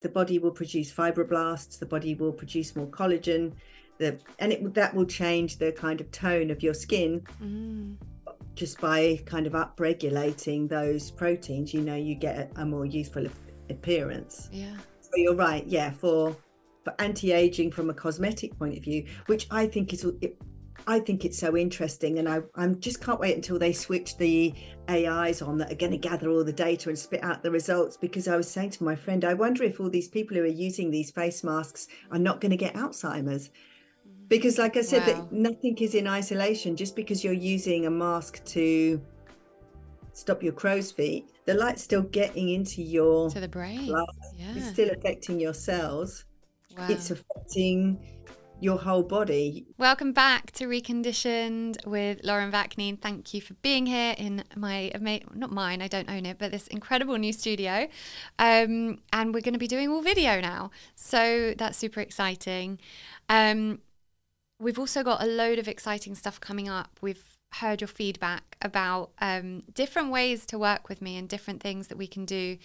the body will produce fibroblasts, the body will produce more collagen, that will change the kind of tone of your skin. Just by kind of upregulating those proteins, you know, you get a more youthful appearance. Yeah. So you're right. Yeah. For anti-aging from a cosmetic point of view, which I think it's so interesting, and I'm just can't wait until they switch the AIs on that are going to gather all the data and spit out the results. Because I was saying to my friend, I wonder if all these people who are using these face masks are not going to get Alzheimer's. Because like I said, that nothing is in isolation. Just because you're using a mask to stop your crow's feet, the light's still getting into your to the brain blood. Yeah. It's still affecting your cells. Wow. It's affecting your whole body. Welcome back to Reconditioned with Lauren Vaknin. Thank you for being here in my, not mine, I don't own it, but this incredible new studio. And we're going to be doing all video now. So that's super exciting. We've also got a load of exciting stuff coming up. We've heard your feedback about different ways to work with me and different things that we can do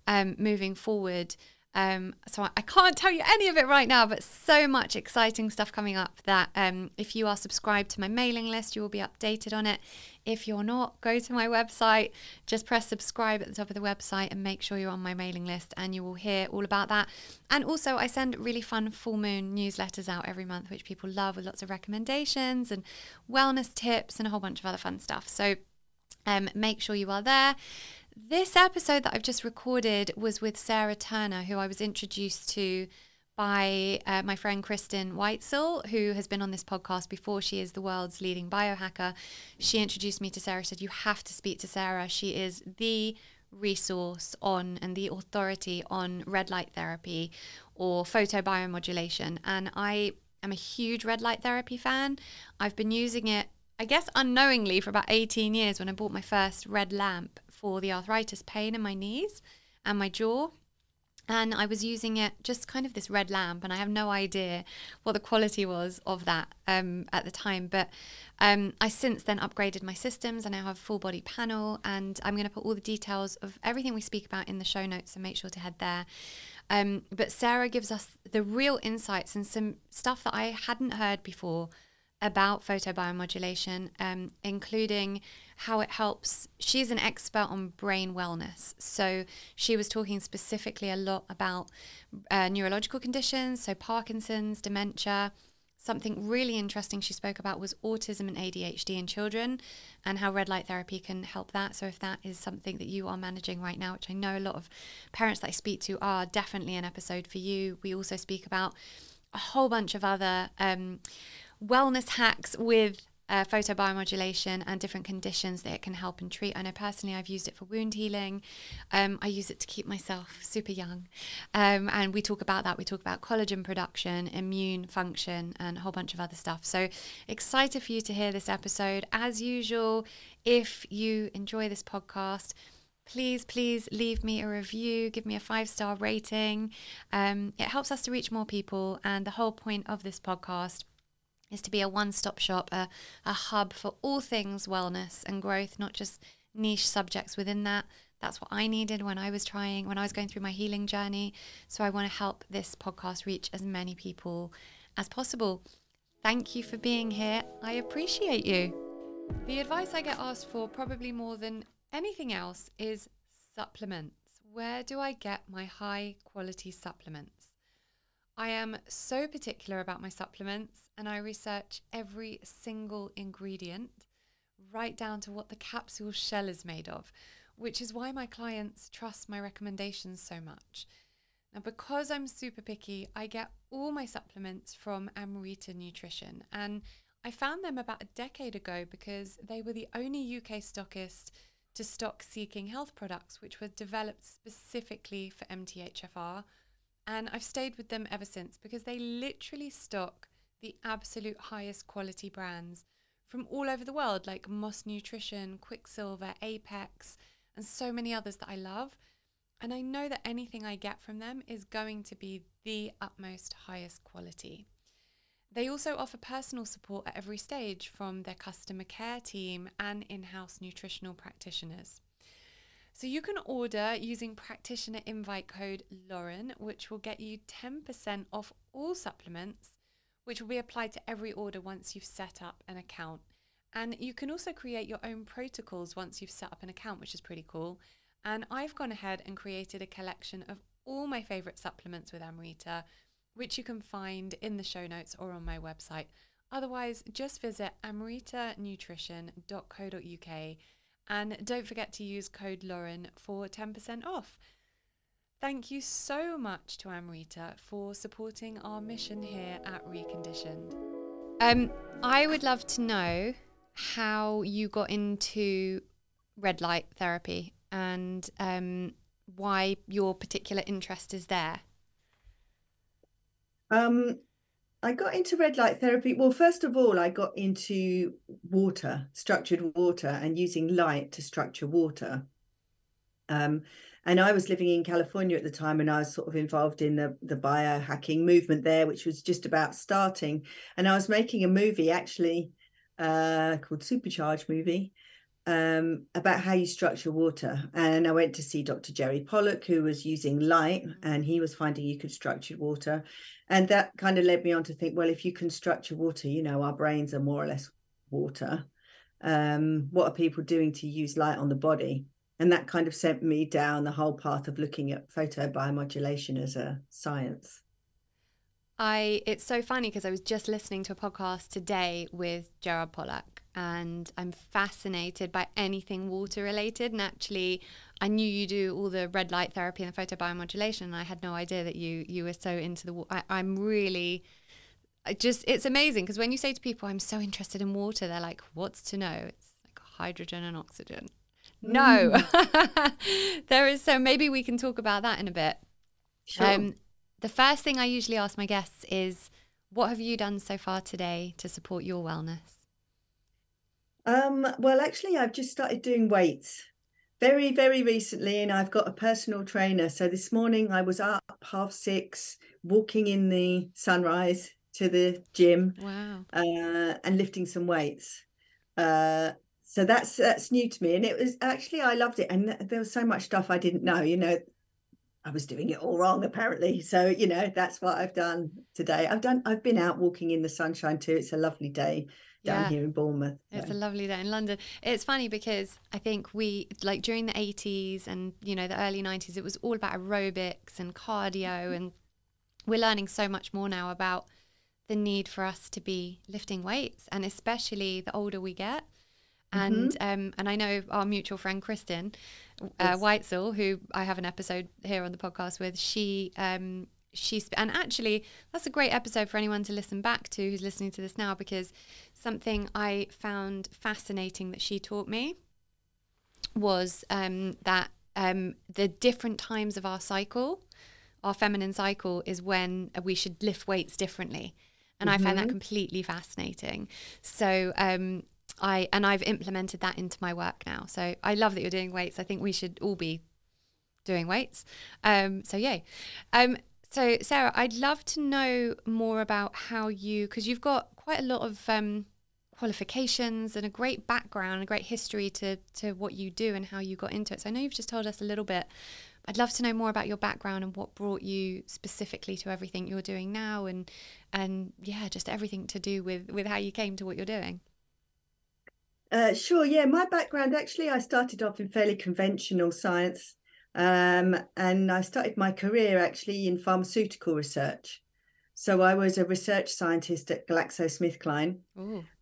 moving forward. So I can't tell you any of it right now, but so much exciting stuff coming up that if you are subscribed to my mailing list, you will be updated on it. If you're not, go to my website, just press subscribe at the top of the website and make sure you're on my mailing list, and you will hear all about that. And also I send really fun full moon newsletters out every month, which people love, with lots of recommendations and wellness tips and a whole bunch of other fun stuff. So make sure you are there. This episode that I've just recorded was with Sarah Turner, who I was introduced to by my friend Kristen Weitzel, who has been on this podcast before. She is the world's leading biohacker. She introduced me to Sarah, said, you have to speak to Sarah. She is the resource on and the authority on red light therapy or photobiomodulation. And I am a huge red light therapy fan. I've been using it, I guess, unknowingly for about 18 years when I bought my first red lamp for the arthritis pain in my knees and my jaw. And I was using it, just kind of this red lamp, and I have no idea what the quality was of that at the time. But I since then upgraded my systems. I now have a full body panel, and I'm going to put all the details of everything we speak about in the show notes, so make sure to head there. But Sarah gives us the real insights and some stuff that I hadn't heard before about photobiomodulation, including how it helps. She's an expert on brain wellness. So she was talking specifically a lot about neurological conditions, so Parkinson's, dementia. Something really interesting she spoke about was autism and ADHD in children, and how red light therapy can help that. So if that is something that you are managing right now, which I know a lot of parents that I speak to are, definitely an episode for you. We also speak about a whole bunch of other wellness hacks with photobiomodulation and different conditions that it can help and treat. I know personally I've used it for wound healing. I use it to keep myself super young. And we talk about that. We talk about collagen production, immune function, and a whole bunch of other stuff. So excited for you to hear this episode. As usual, if you enjoy this podcast, please leave me a review, give me a 5-star rating. It helps us to reach more people. And the whole point of this podcast is to be a one-stop shop, a hub for all things wellness and growth, not just niche subjects within that. That's what I needed when I was going through my healing journey. So I want to help this podcast reach as many people as possible. Thank you for being here. I appreciate you. The advice I get asked for probably more than anything else is supplements. Where do I get my high quality supplements? I am so particular about my supplements, and I research every single ingredient right down to what the capsule shell is made of, which is why my clients trust my recommendations so much. Now, because I'm super picky, I get all my supplements from AMRITA Nutrition, and I found them about a decade ago because they were the only UK stockist to stock Seeking Health products, which were developed specifically for MTHFR. And I've stayed with them ever since because they literally stock the absolute highest quality brands from all over the world, like Moss Nutrition, Quicksilver, Apex, and so many others that I love. And I know that anything I get from them is going to be the utmost highest quality. They also offer personal support at every stage from their customer care team and in-house nutritional practitioners. So you can order using practitioner invite code Lauren, which will get you 10% off all supplements, which will be applied to every order once you've set up an account. And you can also create your own protocols once you've set up an account, which is pretty cool. And I've gone ahead and created a collection of all my favorite supplements with Amrita, which you can find in the show notes or on my website. Otherwise, just visit amritanutrition.co.uk and don't forget to use code Lauren for 10% off. Thank you so much to Amrita for supporting our mission here at Reconditioned. I would love to know how you got into red light therapy and why your particular interest is there. I got into red light therapy. Well, first of all, I got into water, structured water, and using light to structure water. And I was living in California at the time, and I was sort of involved in the biohacking movement there, which was just about starting. And I was making a movie actually called Supercharged Movie, about how you structure water. And I went to see Dr. Jerry Pollock, who was using light, and he was finding you could structure water. And that kind of led me on to think, well, if you can structure water, you know, our brains are more or less water. What are people doing to use light on the body? And that kind of sent me down the whole path of looking at photobiomodulation as a science. It's so funny because I was just listening to a podcast today with Gerard Pollack, and I'm fascinated by anything water related. And actually, I knew you do all the red light therapy and the photobiomodulation, and I had no idea that you were so into the water. I'm really it's amazing because when you say to people, I'm so interested in water, they're like, what's to know? It's like hydrogen and oxygen. No, there is. So maybe we can talk about that in a bit. Sure. The first thing I usually ask my guests is, what have you done so far today to support your wellness? Well, actually, I've just started doing weights very, very recently, and I've got a personal trainer. So this morning I was up 6:30, walking in the sunrise to the gym. Wow. And lifting some weights. So that's new to me, and it was actually, I loved it. And there was so much stuff I didn't know, you know, I was doing it all wrong apparently. So, you know, that's what I've done today. I've been out walking in the sunshine too. It's a lovely day down here in Bournemouth. So. It's a lovely day in London. It's funny because I think we, like during the 80s and, you know, the early 90s, it was all about aerobics and cardio, and we're learning so much more now about the need for us to be lifting weights, and especially the older we get. And and I know our mutual friend Kristen Whitesell, who I have an episode here on the podcast with, she's, and actually that's a great episode for anyone to listen back to who's listening to this now, because something I found fascinating that she taught me was that the different times of our cycle, our feminine cycle, is when we should lift weights differently. And I found that completely fascinating. So I've implemented that into my work now. So I love that you're doing weights. I think we should all be doing weights. So yay. So Sarah, I'd love to know more about how because you've got quite a lot of qualifications and a great background, a great history to what you do and how you got into it. So I know you've just told us a little bit. I'd love to know more about your background and what brought you specifically to everything you're doing now, and yeah, just everything to do with how you came to what you're doing. Sure. Yeah, my background, actually, I started off in fairly conventional science, and I started my career actually in pharmaceutical research. So I was a research scientist at GlaxoSmithKline.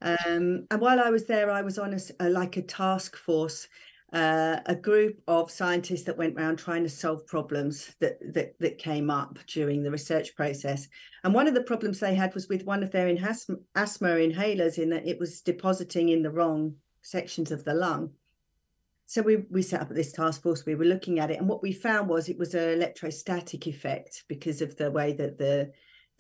And while I was there, I was on a task force, a group of scientists that went around trying to solve problems that came up during the research process. And one of the problems they had was with one of their asthma inhalers, in that it was depositing in the wrong sections of the lung. So we set up this task force, we were looking at it, and what we found was it was an electrostatic effect because of the way that the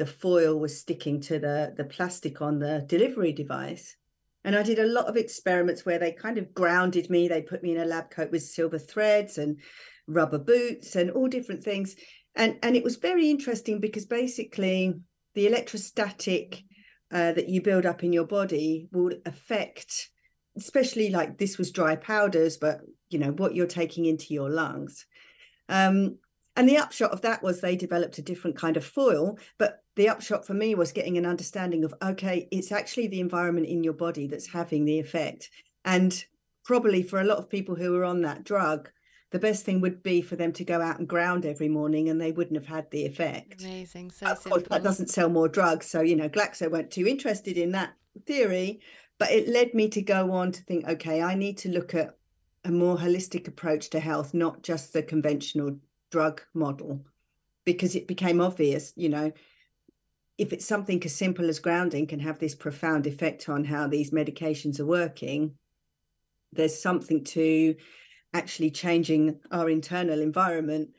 foil was sticking to the plastic on the delivery device. And I did a lot of experiments where they kind of grounded me. They put me in a lab coat with silver threads and rubber boots and all different things. And it was very interesting because basically the electrostatic that you build up in your body will affect, especially like this was dry powders, but what you're taking into your lungs. And the upshot of that was they developed a different kind of foil. But the upshot for me was getting an understanding of, okay, it's actually the environment in your body that's having the effect. And probably for a lot of people who are on that drug, the best thing would be for them to go out and ground every morning, and they wouldn't have had the effect. Amazing. So of simple. course, that doesn't sell more drugs. So, Glaxo weren't too interested in that theory, but it led me to go on to think, okay, I need to look at a more holistic approach to health, not just the conventional drug model, because it became obvious, if it's something as simple as grounding can have this profound effect on how these medications are working, there's something to actually changing our internal environment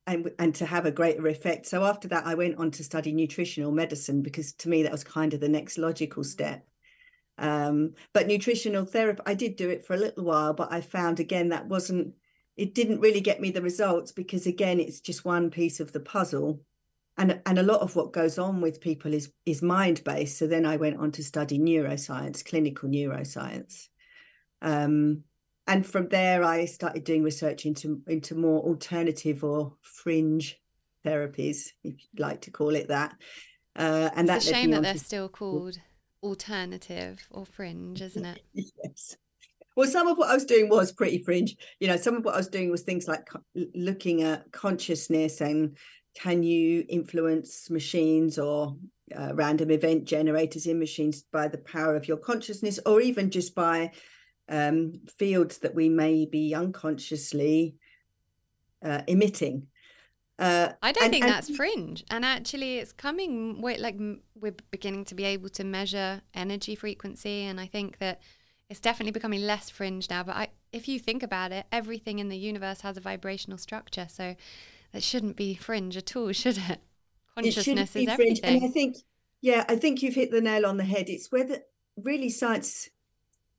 and to have a greater effect. So after that, I went on to study nutritional medicine, because to me, that was kind of the next logical step. But nutritional therapy, I did do it for a little while, but I found, again, it didn't really get me the results, because, again, it's just one piece of the puzzle. And a lot of what goes on with people is mind-based. So then I went on to study neuroscience, clinical neuroscience. And from there, I started doing research into more alternative or fringe therapies, if you'd like to call it that. And it's a shame that they're still called alternative or fringe, isn't it? Yes. Well, some of what I was doing was pretty fringe. Some of what I was doing was things like looking at consciousness and can you influence machines or random event generators in machines by the power of your consciousness, or even just by fields that we may be unconsciously emitting. I don't think that's fringe. And actually, it's coming, we're beginning to be able to measure energy frequency. And I think that it's definitely becoming less fringe now. But if you think about it, everything in the universe has a vibrational structure. So that shouldn't be fringe at all, should it? Consciousness is everything. And I think you've hit the nail on the head. It's whether really science,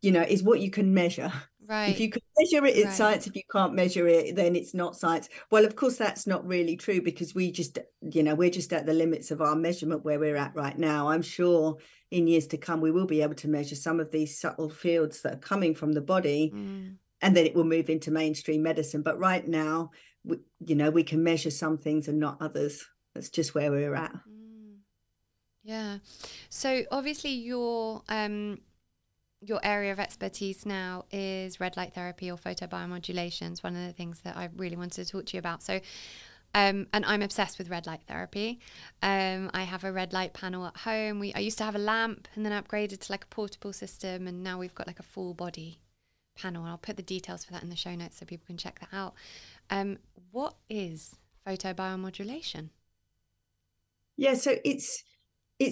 is what you can measure. Right. If you can measure it, it's science. If you can't measure it, then it's not science. Well, of course, that's not really true, because we're just at the limits of our measurement where we're at right now. I'm sure in years to come, we will be able to measure some of these subtle fields that are coming from the body, and then it will move into mainstream medicine. But right now, we can measure some things and not others. That's just where we're at. Yeah. So obviously your area of expertise now is red light therapy or photobiomodulation. It's one of the things that I really wanted to talk to you about. So, and I'm obsessed with red light therapy. I have a red light panel at home. I used to have a lamp, and then I upgraded to like a portable system, and now we've got like a full body panel. And I'll put the details for that in the show notes so people can check that out. What is photobiomodulation? Yeah, so it's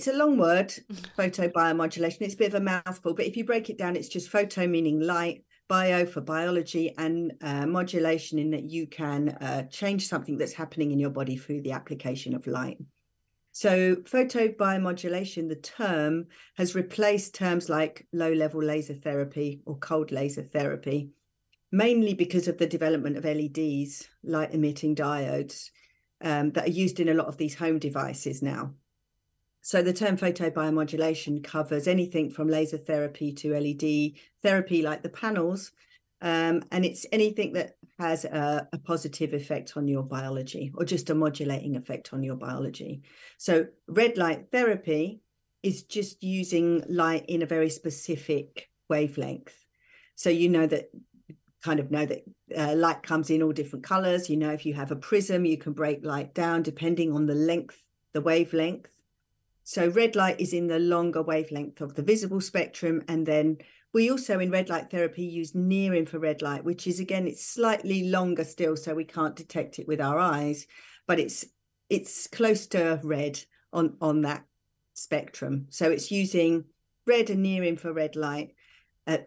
a long word, photobiomodulation. It's a bit of a mouthful, but if you break it down, it's just photo meaning light, bio for biology, and modulation in that you can change something that's happening in your body through the application of light. So photobiomodulation, the term, has replaced terms like low-level laser therapy or cold laser therapy, mainly because of the development of LEDs, light-emitting diodes, that are used in a lot of these home devices now. So the term photobiomodulation covers anything from laser therapy to LED therapy, like the panels, and it's anything that has a positive effect on your biology, or just a modulating effect on your biology. So red light therapy is just using light in a very specific wavelength. So kind of know that light comes in all different colors. If you have a prism, you can break light down depending on the wavelength. So red light is in the longer wavelength of the visible spectrum. And then we also in red light therapy use near infrared light, which is, again, it's slightly longer still, so we can't detect it with our eyes, but it's close to red on that spectrum. So it's using red and near infrared light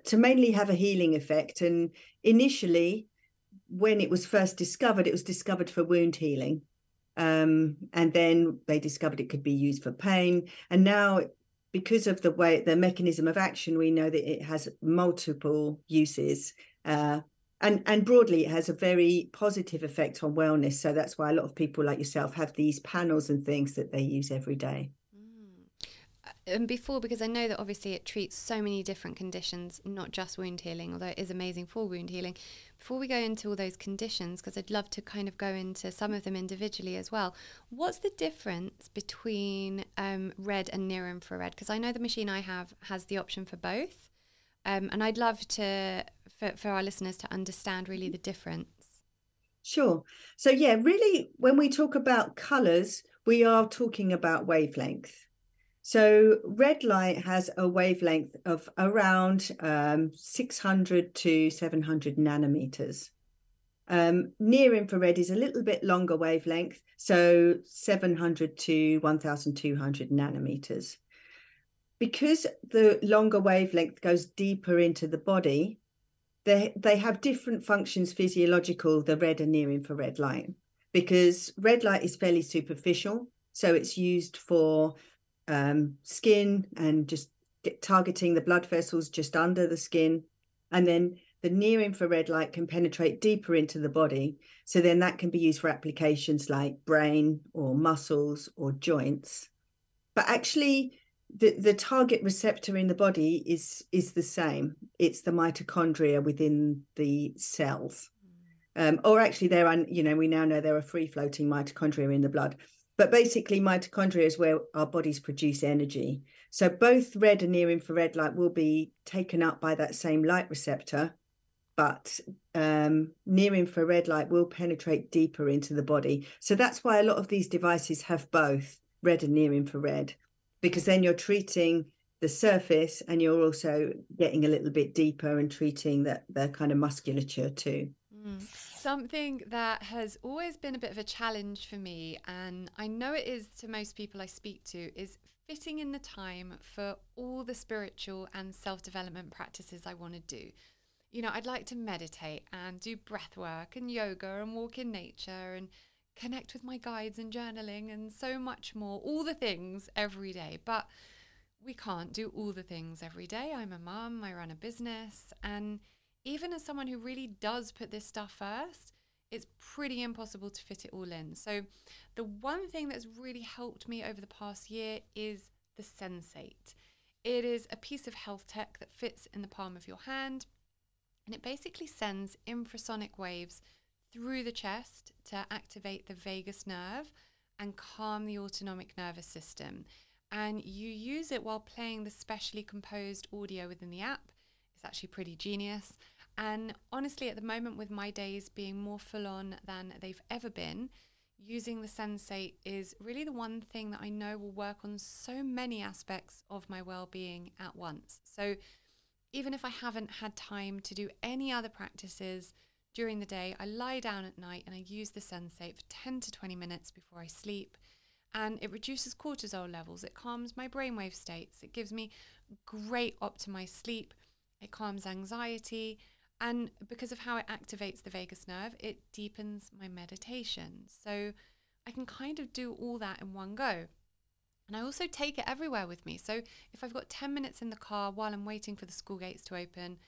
to mainly have a healing effect. And initially, when it was first discovered, it was discovered for wound healing. And then they discovered it could be used for pain. And now, because of the mechanism of action, we know that it has multiple uses. And broadly, it has a very positive effect on wellness. So that's why a lot of people like yourself have these panels and things that they use every day. And before, because I know that obviously it treats so many different conditions, not just wound healing, although it is amazing for wound healing. Before we go into all those conditions, because I'd love to kind of go into some of them individually as well, what's the difference between red and near infrared? Because I know the machine I have has the option for both. And I'd love for our listeners to understand really the difference. Sure. So yeah, really, when we talk about colors, we are talking about wavelength. So red light has a wavelength of around 600 to 700 nanometers. Near infrared is a little bit longer wavelength, so 700 to 1200 nanometers. Because the longer wavelength goes deeper into the body, they have different functions physiological, the red and near infrared light, because red light is fairly superficial. So it's used for skin and just targeting the blood vessels just under the skin. And then the near infrared light can penetrate deeper into the body. So then that can be used for applications like brain or muscles or joints. But actually, the target receptor in the body is the same. It's the mitochondria within the cells. Or actually, there are, we now know there are free-floating mitochondria in the blood. But basically, mitochondria is where our bodies produce energy. So both red and near infrared light will be taken up by that same light receptor, but near infrared light will penetrate deeper into the body. So that's why a lot of these devices have both red and near infrared, because then you're treating the surface and you're also getting a little bit deeper and treating the kind of musculature too. Something that has always been a bit of a challenge for me, and I know it is to most people I speak to, is fitting in the time for all the spiritual and self-development practices I want to do. I'd like to meditate and do breath work and yoga and walk in nature and connect with my guides and journaling and so much more, all the things every day. But we can't do all the things every day. I'm a mum, I run a business, and even as someone who really does put this stuff first, it's pretty impossible to fit it all in. So the one thing that's really helped me over the past year is the SENSATE. It is a piece of health tech that fits in the palm of your hand, and it basically sends infrasonic waves through the chest to activate the vagus nerve and calm the autonomic nervous system. And you use it while playing the specially composed audio within the app. It's actually pretty genius. And honestly, at the moment, with my days being more full on than they've ever been, using the SENSATE is really the one thing that I know will work on so many aspects of my well-being at once. So even if I haven't had time to do any other practices during the day, I lie down at night and I use the SENSATE for 10 to 20 minutes before I sleep. And it reduces cortisol levels. It calms my brainwave states. It gives me great optimized sleep. It calms anxiety. And because of how it activates the vagus nerve, it deepens my meditation. So I can kind of do all that in one go. And I also take it everywhere with me. So if I've got 10 minutes in the car while I'm waiting for the school gates to open,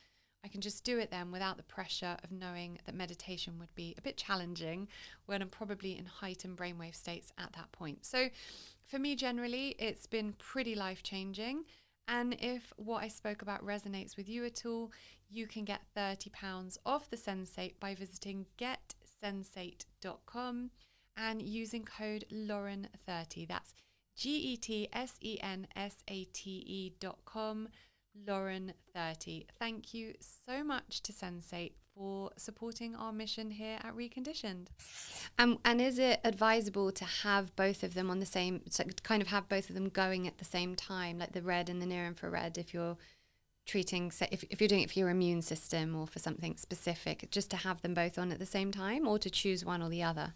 I can just do it then without the pressure of knowing that meditation would be a bit challenging when I'm probably in heightened brainwave states at that point. So for me, generally, it's been pretty life-changing. And if what I spoke about resonates with you at all, you can get £30 off the SENSATE by visiting getsensate.com and using code Lauren30. That's GETSENSATE.com, Lauren30. Thank you so much to SENSATE for supporting our mission here at Reconditioned. And is it advisable to have both of them on the same, so kind of have both of them going at the same time, like the red and the near infrared, if you're treating, if you're doing it for your immune system or for something specific, just to have them both on at the same time, or to choose one or the other?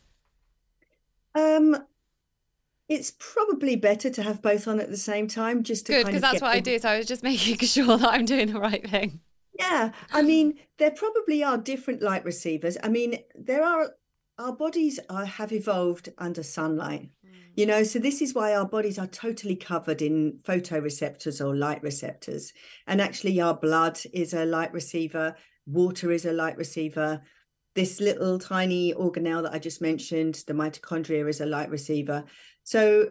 It's probably better to have both on at the same time, just to Good, kind because of that's what I do. So I was just making sure that I'm doing the right thing. Yeah, I mean, there probably are different light receivers. I mean, our bodies have evolved under sunlight, so this is why our bodies are totally covered in photoreceptors or light receptors. And actually, our blood is a light receiver, water is a light receiver. This little tiny organelle that I just mentioned, the mitochondria, is a light receiver. So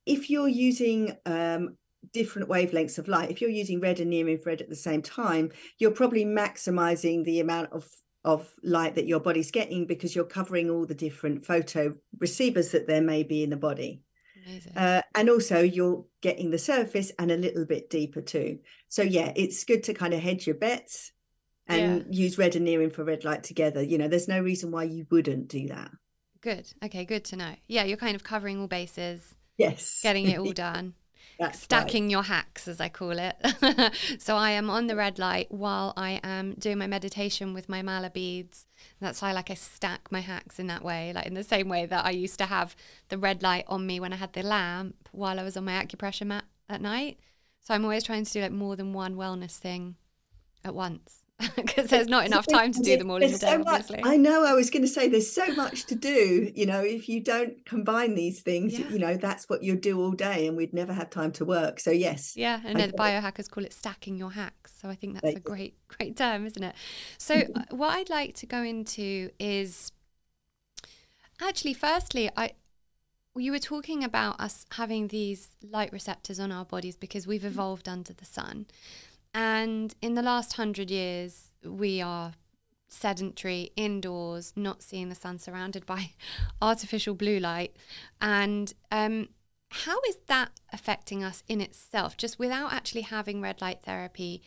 if you're using different wavelengths of light. If you're using red and near infrared at the same time, you're probably maximizing the amount of light that your body's getting, because you're covering all the different photo receivers that there may be in the body. Amazing. And also you're getting the surface and a little bit deeper too. So yeah, it's good to kind of hedge your bets and use red and near infrared light together. You know, there's no reason why you wouldn't do that. Good. Okay, good to know. Yeah, you're kind of covering all bases. Yes. Getting it all done. Stacking your hacks, as I call it. So I am on the red light while I am doing my meditation with my mala beads. That's why I stack my hacks in that way, like in the same way that I used to have the red light on me when I had the lamp while I was on my acupressure mat at night. So I'm always trying to do like more than one wellness thing at once. Because there's not enough time to do them all in the day, obviously. I know, I was going to say there's so much to do, you know, if you don't combine these things, you know, that's what you do all day and we'd never have time to work. So yes. Yeah, and the biohackers call it stacking your hacks. So I think that's a great term, isn't it? So what I'd like to go into is actually, firstly, you were talking about us having these light receptors on our bodies because we've evolved under the sun. And in the last 100 years, we are sedentary, indoors, not seeing the sun, surrounded by artificial blue light. And how is that affecting us in itself, just without actually having red light therapy?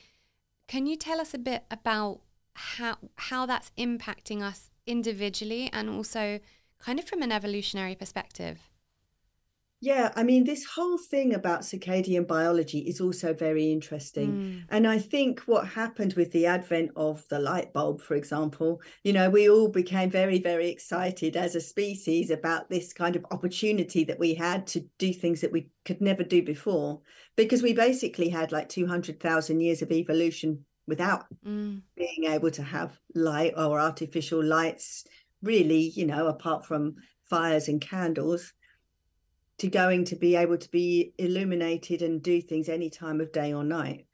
Can you tell us a bit about how that's impacting us individually and also kind of from an evolutionary perspective? Yeah, I mean, this whole thing about circadian biology is also very interesting. And I think what happened with the advent of the light bulb, for example, you know, we all became very, very excited as a species about this kind of opportunity that we had to do things that we could never do before, because we basically had like 200,000 years of evolution without being able to have light or artificial lights, really, you know, apart from fires and candles, to going to be able to be illuminated and do things any time of day or night.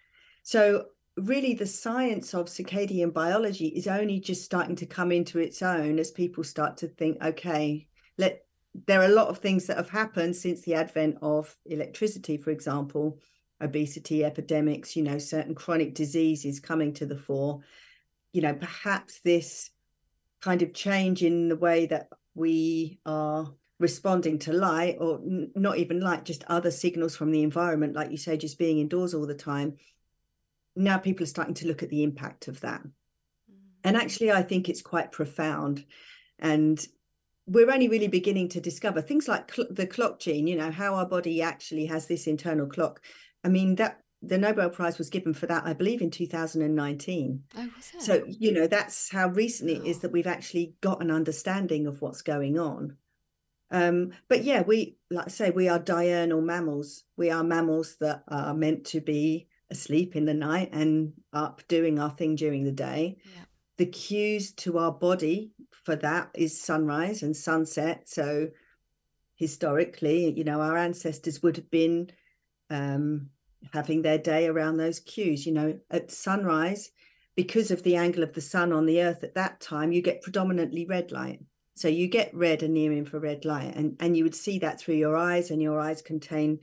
So really the science of circadian biology is only just starting to come into its own as people start to think, okay, there are a lot of things that have happened since the advent of electricity, for example, obesity epidemics, you know, certain chronic diseases coming to the fore. You know, perhaps this kind of change in the way that we are responding to light, or not even light, just other signals from the environment, like you say, just being indoors all the time. Now people are starting to look at the impact of that. And actually, I think it's quite profound. And we're only really beginning to discover things like the clock gene, you know, how our body actually has this internal clock. I mean, that the Nobel Prize was given for that, I believe, in 2019. Oh, was it? So, you know, that's how recent it is that we've actually got an understanding of what's going on. But yeah, we, like I say, we are diurnal mammals. We are mammals that are meant to be asleep in the night and up doing our thing during the day. Yeah. The cues to our body for that is sunrise and sunset. So historically, you know, our ancestors would have been having their day around those cues. You know, at sunrise, because of the angle of the sun on the earth at that time, you get predominantly red light. So you get red and near infrared light, and you would see that through your eyes, and your eyes contain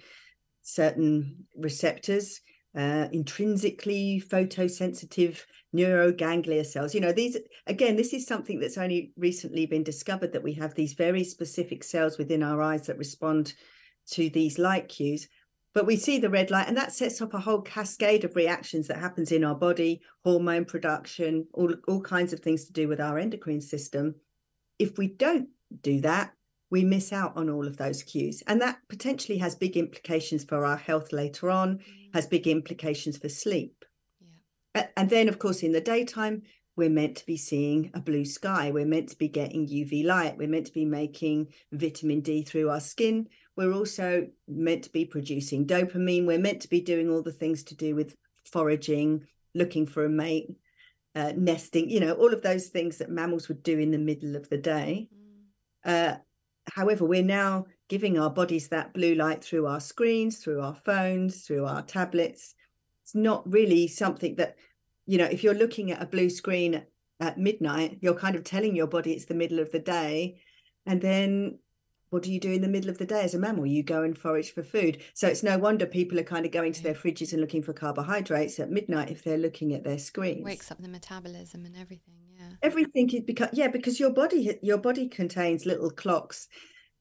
certain receptors, intrinsically photosensitive neuroganglia cells. You know, these, again, this is something that's only recently been discovered, that we have these very specific cells within our eyes that respond to these light cues. But we see the red light, and that sets up a whole cascade of reactions that happens in our body, hormone production, all kinds of things to do with our endocrine system. If we don't do that, we miss out on all of those cues. And that potentially has big implications for our health later on, has big implications for sleep. Yeah. And then, of course, in the daytime, we're meant to be seeing a blue sky. We're meant to be getting UV light. We're meant to be making vitamin D through our skin. We're also meant to be producing dopamine. We're meant to be doing all the things to do with foraging, looking for a mate, nesting, you know, all of those things that mammals would do in the middle of the day. However, we're now giving our bodies that blue light through our screens, through our phones, through our tablets. It's not really something that, you know, if you're looking at a blue screen at midnight, you're kind of telling your body it's the middle of the day. And then what do you do in the middle of the day as a mammal? You go and forage for food. So it's no wonder people are kind of going to their fridges and looking for carbohydrates at midnight if they're looking at their screens. Wakes up the metabolism and everything. Yeah. Everything is because your body contains little clocks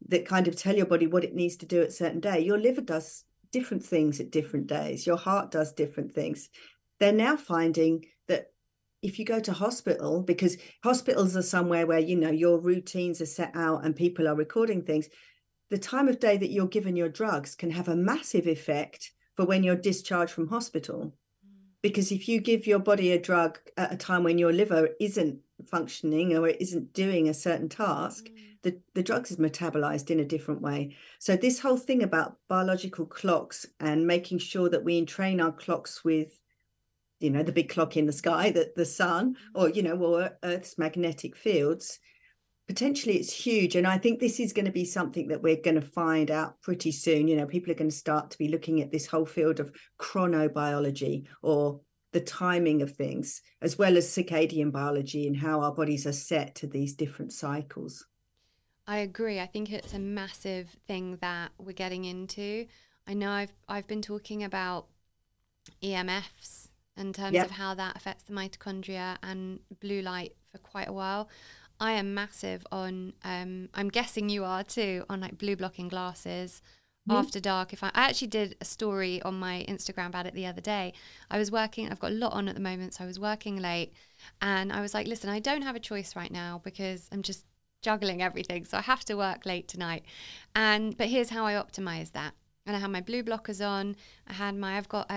that kind of tell your body what it needs to do at a certain day. Your liver does different things at different days. Your heart does different things. They're now finding that if you go to hospital, because hospitals are somewhere where, you know, your routines are set out and people are recording things, the time of day that you're given your drugs can have a massive effect for when you're discharged from hospital. Because if you give your body a drug at a time when your liver isn't functioning or it isn't doing a certain task, the drug is metabolized in a different way. So this whole thing about biological clocks and making sure that we entrain our clocks with, you know, the big clock in the sky, that the sun, or, you know, or Earth's magnetic fields, potentially it's huge. And I think this is going to be something that we're going to find out pretty soon. You know, people are going to start to be looking at this whole field of chronobiology, or the timing of things, as well as circadian biology and how our bodies are set to these different cycles. I agree. I think it's a massive thing that we're getting into. I know I've been talking about EMFs in terms of how that affects the mitochondria and blue light for quite a while. I am massive on, I'm guessing you are too, on like blue blocking glasses after dark. I actually did a story on my Instagram about it the other day. I was working, I've got a lot on at the moment, so I was working late and I was like, listen, I don't have a choice right now because I'm just juggling everything. So I have to work late tonight. But here's how I optimize that. And I had my blue blockers on. I've got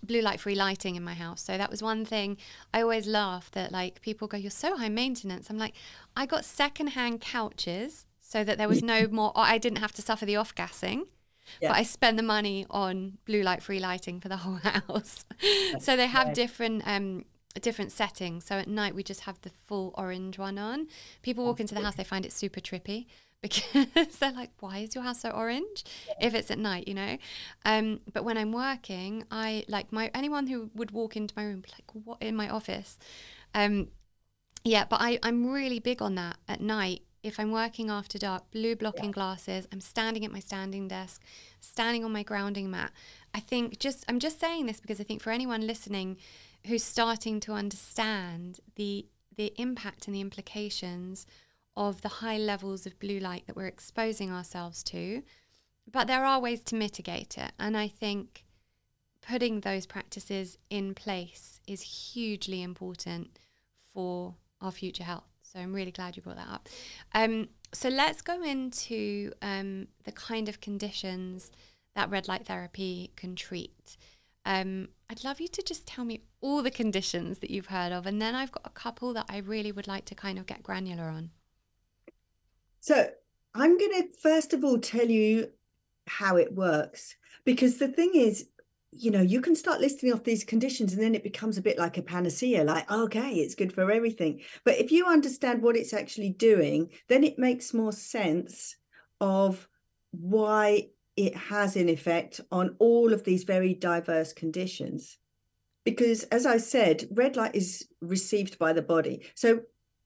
blue light free lighting in my house. So that was one thing. I always laugh that like people go, you're so high maintenance. I'm like, I got secondhand couches so that there was no more, I didn't have to suffer the off gassing. But I spend the money on blue light free lighting for the whole house. So they have different settings. So at night we just have the full orange one on. People walk into the house, they find it super trippy because they're like, why is your house so orange if it's at night, you know? But when I'm working, I like anyone who would walk into my room, like, what in my office? But I'm really big on that at night. If I'm working after dark, blue blocking glasses, I'm standing at my standing desk, standing on my grounding mat. I'm just saying this because I think for anyone listening who's starting to understand the impact and the implications of the high levels of blue light that we're exposing ourselves to, but there are ways to mitigate it. And I think putting those practices in place is hugely important for our future health. So I'm really glad you brought that up. So let's go into the kind of conditions that red light therapy can treat. I'd love you to just tell me all the conditions that you've heard of, and then I've got a couple that I really would like to kind of get granular on. So I'm going to first of all tell you how it works, because the thing is, you know, you can start listing off these conditions and then it becomes a bit like a panacea, like, okay, it's good for everything. But if you understand what it's actually doing, then it makes more sense of why it has an effect on all of these very diverse conditions. Because as I said, red light is received by the body. So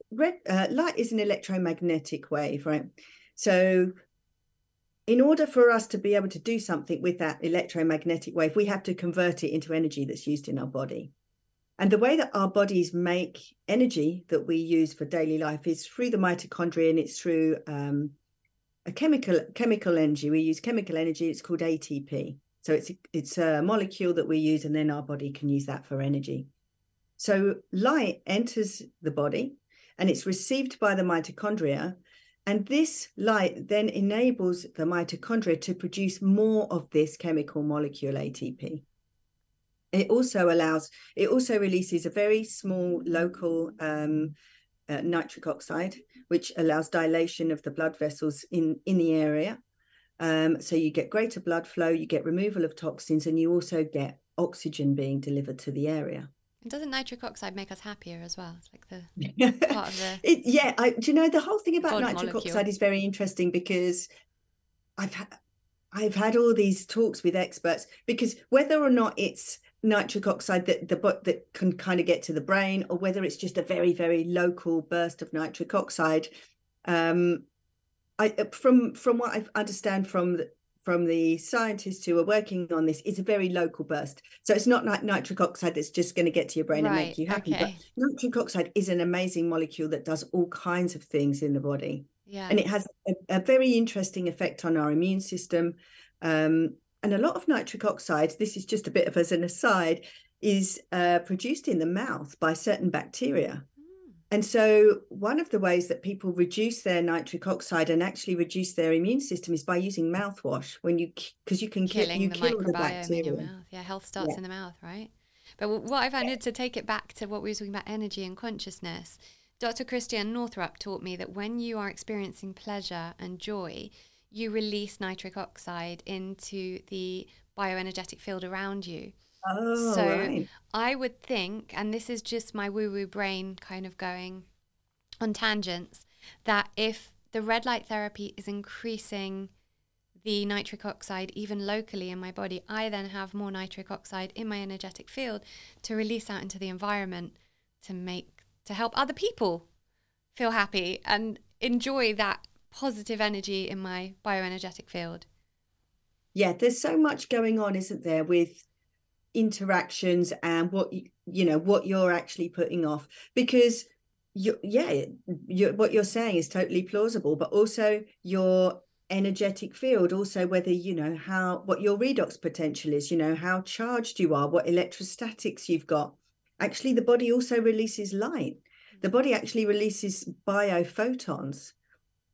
red light is an electromagnetic wave, right? So in order for us to be able to do something with that electromagnetic wave, we have to convert it into energy that's used in our body. And the way that our bodies make energy that we use for daily life is through the mitochondria, and it's through a chemical energy. We use chemical energy. It's called ATP. So it's a molecule that we use, and then our body can use that for energy. So light enters the body and it's received by the mitochondria. And this light then enables the mitochondria to produce more of this chemical molecule ATP. It also releases a very small local nitric oxide, which allows dilation of the blood vessels in the area. So you get greater blood flow, you get removal of toxins, and you also get oxygen being delivered to the area. And doesn't nitric oxide make us happier as well? It's like the part of the do you know, the whole thing about nitric molecule. Oxide is very interesting, because I've had all these talks with experts, because whether or not it's nitric oxide that can kind of get to the brain, or whether it's just a very, very local burst of nitric oxide, I from what I understand from the scientists who are working on this, it's a very local burst. So it's not like nitric oxide that's just going to get to your brain and make you happy. Okay. But nitric oxide is an amazing molecule that does all kinds of things in the body. Yeah. And it has a very interesting effect on our immune system. And a lot of nitric oxide, this is just a bit of as an aside, is produced in the mouth by certain bacteria. And so one of the ways that people reduce their nitric oxide and actually reduce their immune system is by using mouthwash, because you can kill the microbiome in your bacteria. mouth. Yeah, health starts in the mouth, right? But what I found is, to take it back to what we were talking about, energy and consciousness, Dr. Christiane Northrup taught me that when you are experiencing pleasure and joy, you release nitric oxide into the bioenergetic field around you. Oh, So right. I would think, and this is just my woo-woo brain kind of going on tangents, that if the red light therapy is increasing the nitric oxide even locally in my body, I then have more nitric oxide in my energetic field to release out into the environment to help other people feel happy and enjoy that positive energy in my bioenergetic field. Yeah, there's so much going on, isn't there, with interactions and what you're actually putting off, because what you're saying is totally plausible, but also your energetic field, also whether what your redox potential is, how charged you are, what electrostatics you've got. Actually, the body also releases light. The body actually releases biophotons,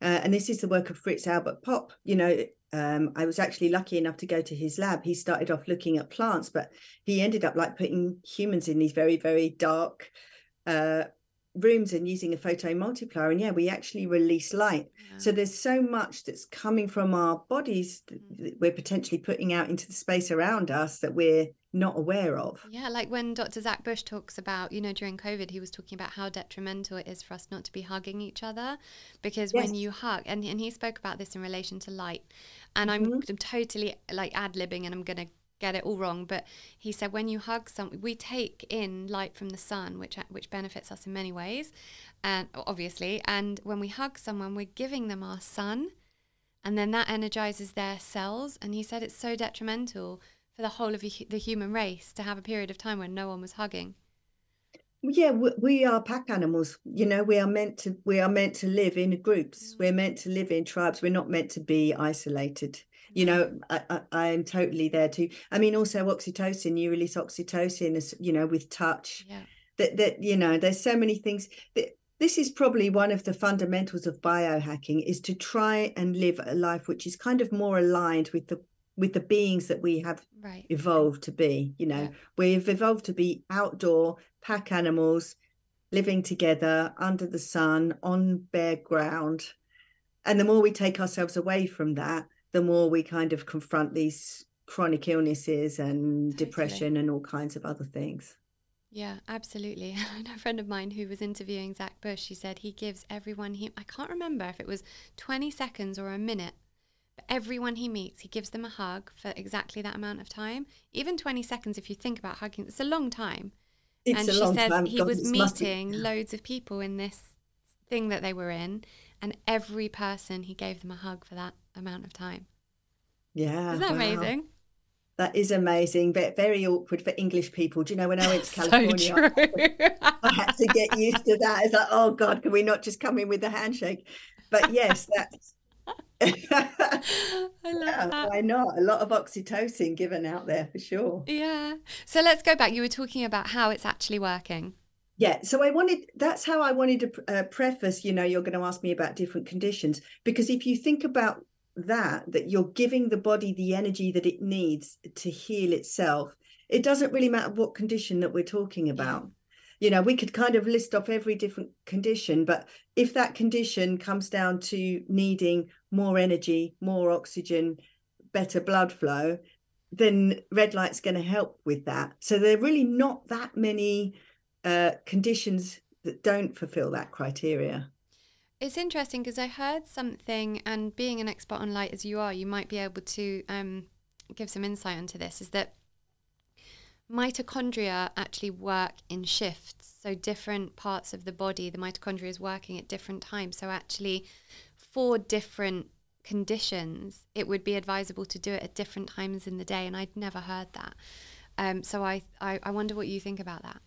and this is the work of Fritz Albert Popp. I was actually lucky enough to go to his lab. He started off looking at plants, but he ended up like putting humans in these very, very dark rooms and using a photomultiplier. And yeah, we actually release light. Wow. So there's so much that's coming from our bodies that we're potentially putting out into the space around us that we're not aware of. Yeah, like when Dr. Zach Bush talks about, during COVID, he was talking about how detrimental it is for us not to be hugging each other, because when you hug, and he spoke about this in relation to light, and I'm totally like ad-libbing and I'm going to get it all wrong, but he said when you hug someone, we take in light from the sun, which benefits us in many ways, and obviously, and when we hug someone, we're giving them our sun, and then that energizes their cells, and he said it's so detrimental for the whole of the human race to have a period of time when no one was hugging. Yeah, we are pack animals. We are meant to live in groups. We're meant to live in tribes. We're not meant to be isolated. I am totally there too. I mean, also oxytocin, you release oxytocin, with touch. Yeah. That there's so many things. This is probably one of the fundamentals of biohacking, is to try and live a life which is kind of more aligned with the beings that we have evolved to be. We've evolved to be outdoor pack animals, living together under the sun on bare ground. And the more we take ourselves away from that, the more we kind of confront these chronic illnesses and depression and all kinds of other things. Yeah, absolutely. I know a friend of mine who was interviewing Zach Bush. She said he gives everyone I can't remember if it was 20 seconds or a minute, but everyone he meets, he gives them a hug for exactly that amount of time. Even 20 seconds, if you think about hugging, it's a long time. And she says he was meeting loads of people in this thing that they were in, and every person he gave them a hug for that amount of time. Yeah. Isn't that amazing? That is amazing, but very awkward for English people. Do you know, when I went to California, so true. I had to get used to that. It's like, oh God, can we not just come in with a handshake? But yes, that's I love that. Why not? A lot of oxytocin given out there for sure. Yeah. So let's go back. You were talking about how it's actually working. Yeah. So that's how I wanted to preface, you're going to ask me about different conditions, because if you think about that you're giving the body the energy that it needs to heal itself, it doesn't really matter what condition that we're talking about. We could kind of list off every different condition, but if that condition comes down to needing more energy, more oxygen, better blood flow, then red light's going to help with that. So there are really not that many conditions that don't fulfill that criteria. It's interesting because I heard something, and being an expert on light as you are, you might be able to give some insight onto this, is that mitochondria actually work in shifts. So different parts of the body, the mitochondria is working at different times. So actually for different conditions, it would be advisable to do it at different times in the day. And I'd never heard that. So I wonder what you think about that.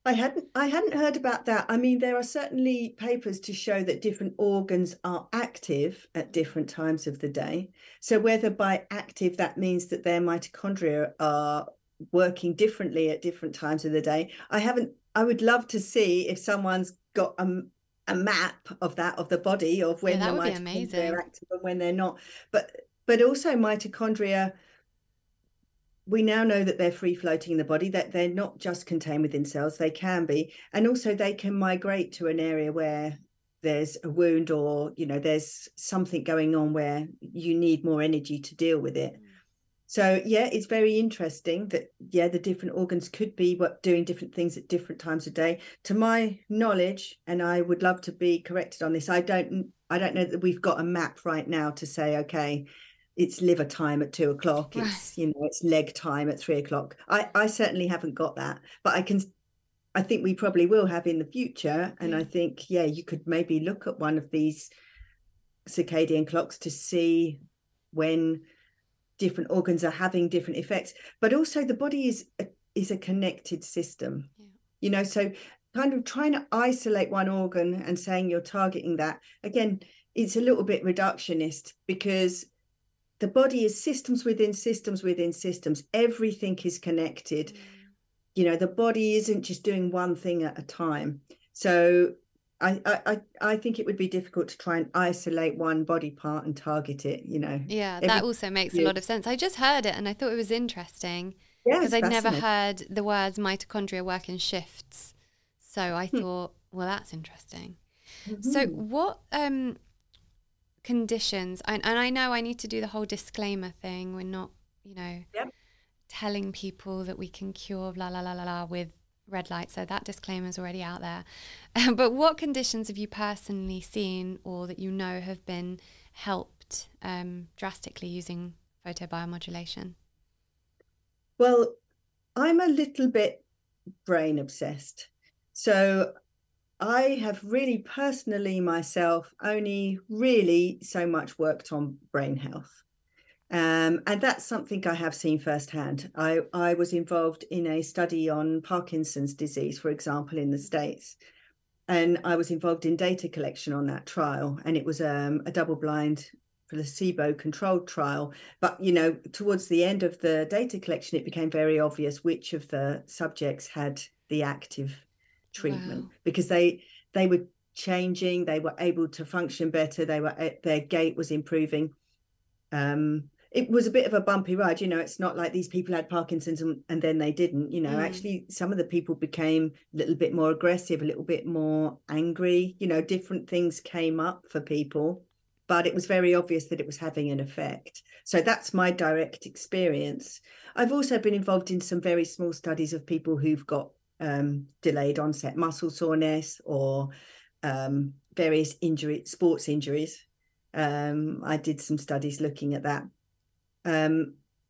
I hadn't heard about that. I mean, there are certainly papers to show that different organs are active at different times of the day. So whether by active that means that their mitochondria are working differently at different times of the day, I would love to see if someone's got a map of that, of the body, of when the mitochondria are active and when they're not. But also mitochondria, we now know that they're free floating in the body, that they're not just contained within cells, they can be. And also they can migrate to an area where there's a wound, or, you know, there's something going on where you need more energy to deal with it. So, yeah, it's very interesting that, yeah, the different organs could be doing different things at different times of day. To my knowledge, and I would love to be corrected on this, I don't know that we've got a map right now to say, okay, it's liver time at 2 o'clock. Right. It's, you know, it's leg time at 3 o'clock. I certainly haven't got that, but I think we probably will have in the future. And I think, yeah, you could maybe look at one of these circadian clocks to see when different organs are having different effects. But also the body is a connected system, you know, so kind of trying to isolate one organ and saying you're targeting that, again, it's a little bit reductionist, because the body is systems within systems within systems. Everything is connected. You know, the body isn't just doing one thing at a time. So I think it would be difficult to try and isolate one body part and target it, you know. Yeah, that also makes a lot of sense. I just heard it and I thought it was interesting, because I'd never heard the words mitochondria work in shifts. So I thought, well, that's interesting. So what conditions, and I know I need to do the whole disclaimer thing. We're not, you know, telling people that we can cure blah, blah, blah, blah, blah with red light. So that disclaimer is already out there. But what conditions have you personally seen, or that you know have been helped drastically using photobiomodulation? Well, I'm a little bit brain obsessed. So I have really personally myself only really so much worked on brain health. And that's something I have seen firsthand. I was involved in a study on Parkinson's disease, for example, in the States. And I was involved in data collection on that trial. And it was a double-blind, placebo-controlled trial. But, you know, towards the end of the data collection, it became very obvious which of the subjects had the active treatment, because they were changing, they were able to function better, their gait was improving. It was a bit of a bumpy ride, you know. It's not like these people had Parkinson's and then they didn't, you know. Actually, some of the people became a little bit more aggressive, a little bit more angry, you know, different things came up for people, but it was very obvious that it was having an effect. So that's my direct experience. I've also been involved in some very small studies of people who've got delayed onset muscle soreness, or various sports injuries. I did some studies looking at that.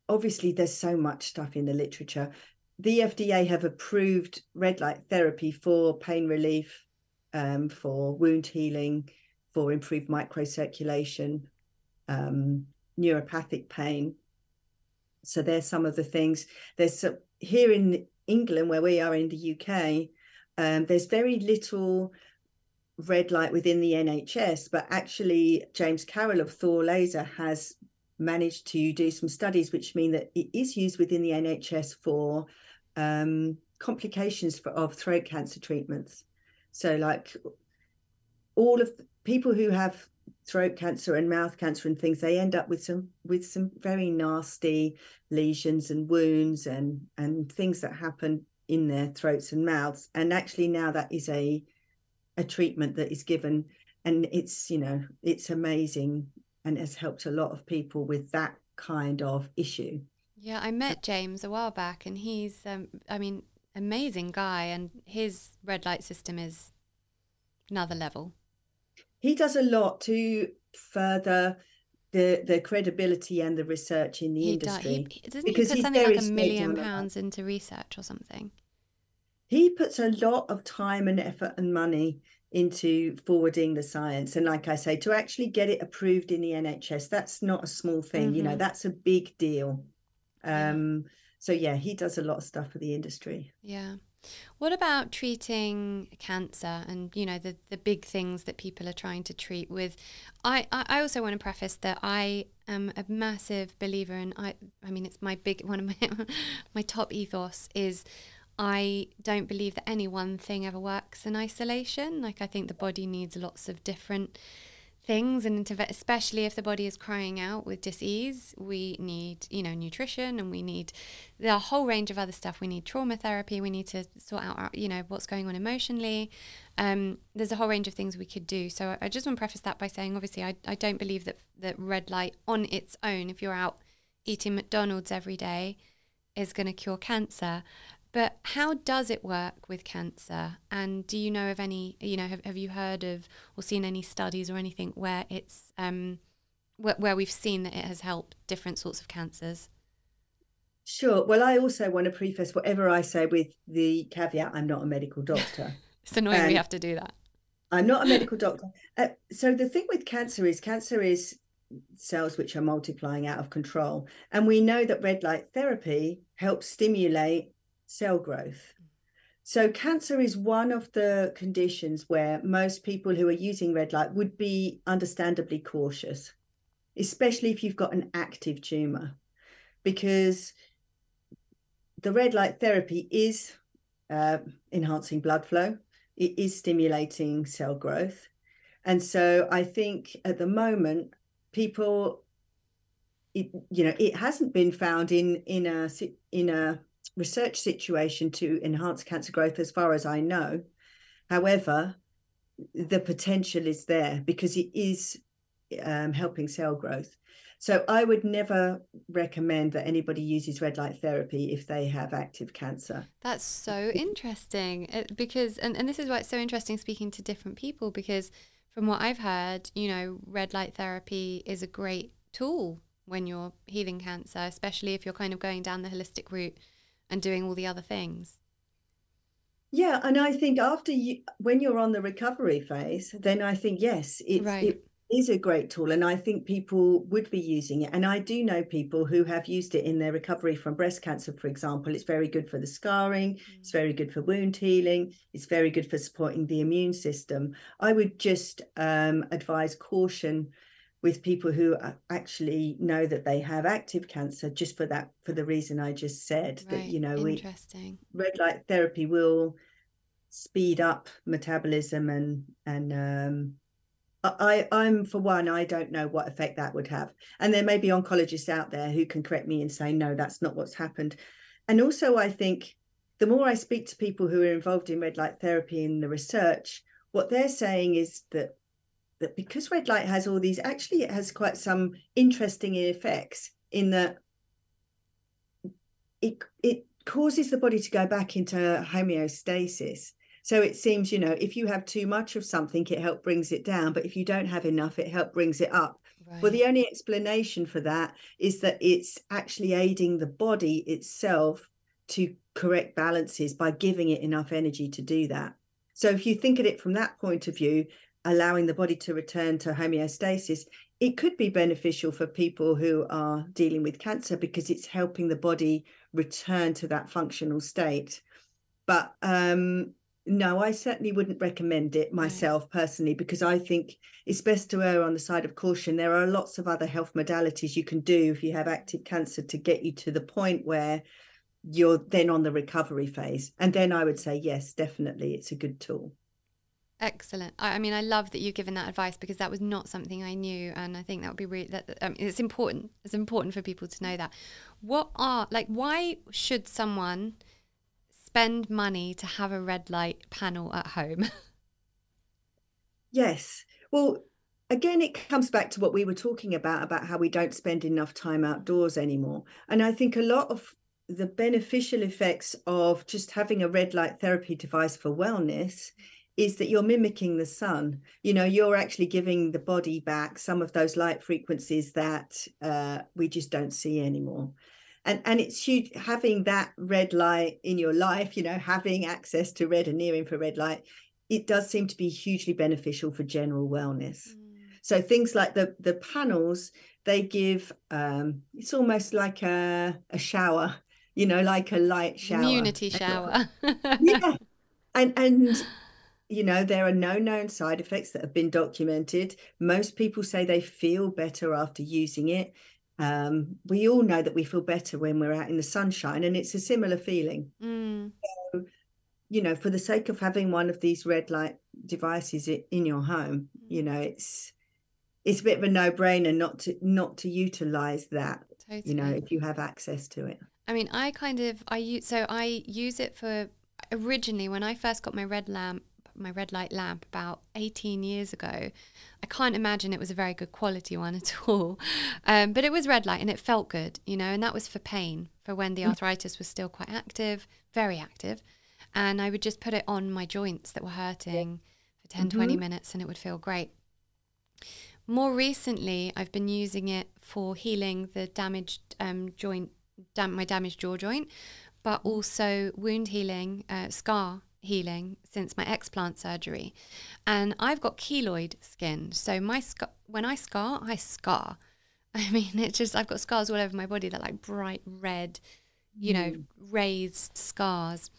Obviously, there's so much stuff in the literature. The FDA have approved red light therapy for pain relief, for wound healing, for improved microcirculation, neuropathic pain. So there's some of the things. There's here in England, where we are in the UK, there's very little red light within the NHS, but actually James Carroll of Thor Laser has managed to do some studies which mean that it is used within the NHS for complications of throat cancer treatments. So like all of the people who have throat cancer and mouth cancer and things, they end up with some very nasty lesions and wounds and things that happen in their throats and mouths. And actually now that is a treatment that is given, and it's, you know, it's amazing and has helped a lot of people with that kind of issue. Yeah, I met James a while back, and he's I mean, amazing guy, and his red light system is another level. He does a lot to further the credibility and the research in the industry. Doesn't he put something like £1 million into research or something? He puts a lot of time and effort and money into forwarding the science. And like I say, to actually get it approved in the NHS, that's not a small thing. You know, that's a big deal. So yeah, he does a lot of stuff for the industry. Yeah. What about treating cancer and, you know, the big things that people are trying to treat with? I also want to preface that I am a massive believer in, I mean, it's one of my, my top ethos is I don't believe that any one thing ever works in isolation. Like, I think the body needs lots of different things, and especially if the body is crying out with dis-ease, we need, you know, nutrition, and we need the whole range of other stuff. We need trauma therapy. We need to sort out, you know, what's going on emotionally. There's a whole range of things we could do. So I just want to preface that by saying, obviously, I don't believe that red light on its own, if you're out eating McDonald's every day, is going to cure cancer. But how does it work with cancer? And do you know of any, you know, have you heard of or seen any studies or anything where it's, where we've seen that it has helped different sorts of cancers? Sure. Well, I also want to preface whatever I say with the caveat, I'm not a medical doctor. It's annoying we have to do that. I'm not a medical doctor. So the thing with cancer is cells which are multiplying out of control. And we know that red light therapy helps stimulate cell growth. So cancer is one of the conditions where most people who are using red light would be understandably cautious, especially if you've got an active tumor, because the red light therapy is enhancing blood flow. It is stimulating cell growth. And so I think at the moment, people, it hasn't been found in a research situation to enhance cancer growth as far as I know. However, the potential is there because it is helping cell growth. So I would never recommend that anybody uses red light therapy if they have active cancer. That's so interesting because, and this is why it's so interesting speaking to different people, because from what I've heard, you know, red light therapy is a great tool when you're healing cancer, especially if you're kind of going down the holistic route and doing all the other things. Yeah, and I think when you're on the recovery phase, then I think, yes, it is a great tool. And I think people would be using it. And I do know people who have used it in their recovery from breast cancer, for example. It's very good for the scarring. It's very good for wound healing. It's very good for supporting the immune system. I would just advise caution with people who actually know that they have active cancer, just for the reason I just said, that, you know, red light therapy will speed up metabolism and I'm for one, I don't know what effect that would have. And there may be oncologists out there who can correct me and say, no, that's not what's happened. And also, I think the more I speak to people who are involved in red light therapy in the research, what they're saying is that because red light has all these, actually it has quite some interesting effects in that it causes the body to go back into homeostasis. So it seems, you know, if you have too much of something, it helps brings it down. But if you don't have enough, it helps brings it up. Right. Well, the only explanation for that is that it's actually aiding the body itself to correct balances by giving it enough energy to do that. So if you think of it from that point of view, allowing the body to return to homeostasis, it could be beneficial for people who are dealing with cancer because it's helping the body return to that functional state. But no, I certainly wouldn't recommend it myself personally, because I think it's best to err on the side of caution. There are lots of other health modalities you can do if you have active cancer to get you to the point where you're then on the recovery phase. And then I would say, yes, definitely, it's a good tool. Excellent. I mean, I love that you've given that advice because that was not something I knew, and I think that would be really. It's important. It's important for people to know that. Why should someone spend money to have a red light panel at home? Yes. Well, again, it comes back to what we were talking about how we don't spend enough time outdoors anymore, and I think a lot of the beneficial effects of just having a red light therapy device for wellness is that you're mimicking the sun. You know, you're actually giving the body back some of those light frequencies that we just don't see anymore. And it's huge having that red light in your life, you know, having access to red and near infrared light it does seem to be hugely beneficial for general wellness. So things like the panels, they give, it's almost like a shower, you know, like a light shower. Immunity shower. Yeah. And you know, there are no known side effects that have been documented. Most people say they feel better after using it. We all know that we feel better when we're out in the sunshine, and it's a similar feeling. So, you know, for the sake of having one of these red light devices in your home, you know, it's a bit of a no-brainer not to utilize that. Totally. You know, if you have access to it. I mean, I use it for, originally when I first got my red light lamp about 18 years ago. I can't imagine it was a very good quality one at all. But it was red light and it felt good, you know, and that was for pain, for when the arthritis was still quite active, very active. And I would just put it on my joints that were hurting for 10, 20 minutes and it would feel great. More recently, I've been using it for healing the damaged my damaged jaw joint, but also wound healing, scar healing since my explant surgery. And I've got keloid skin, so when I scar, I scar. I mean, it's just, I've got scars all over my body that like bright red, you know, raised scars.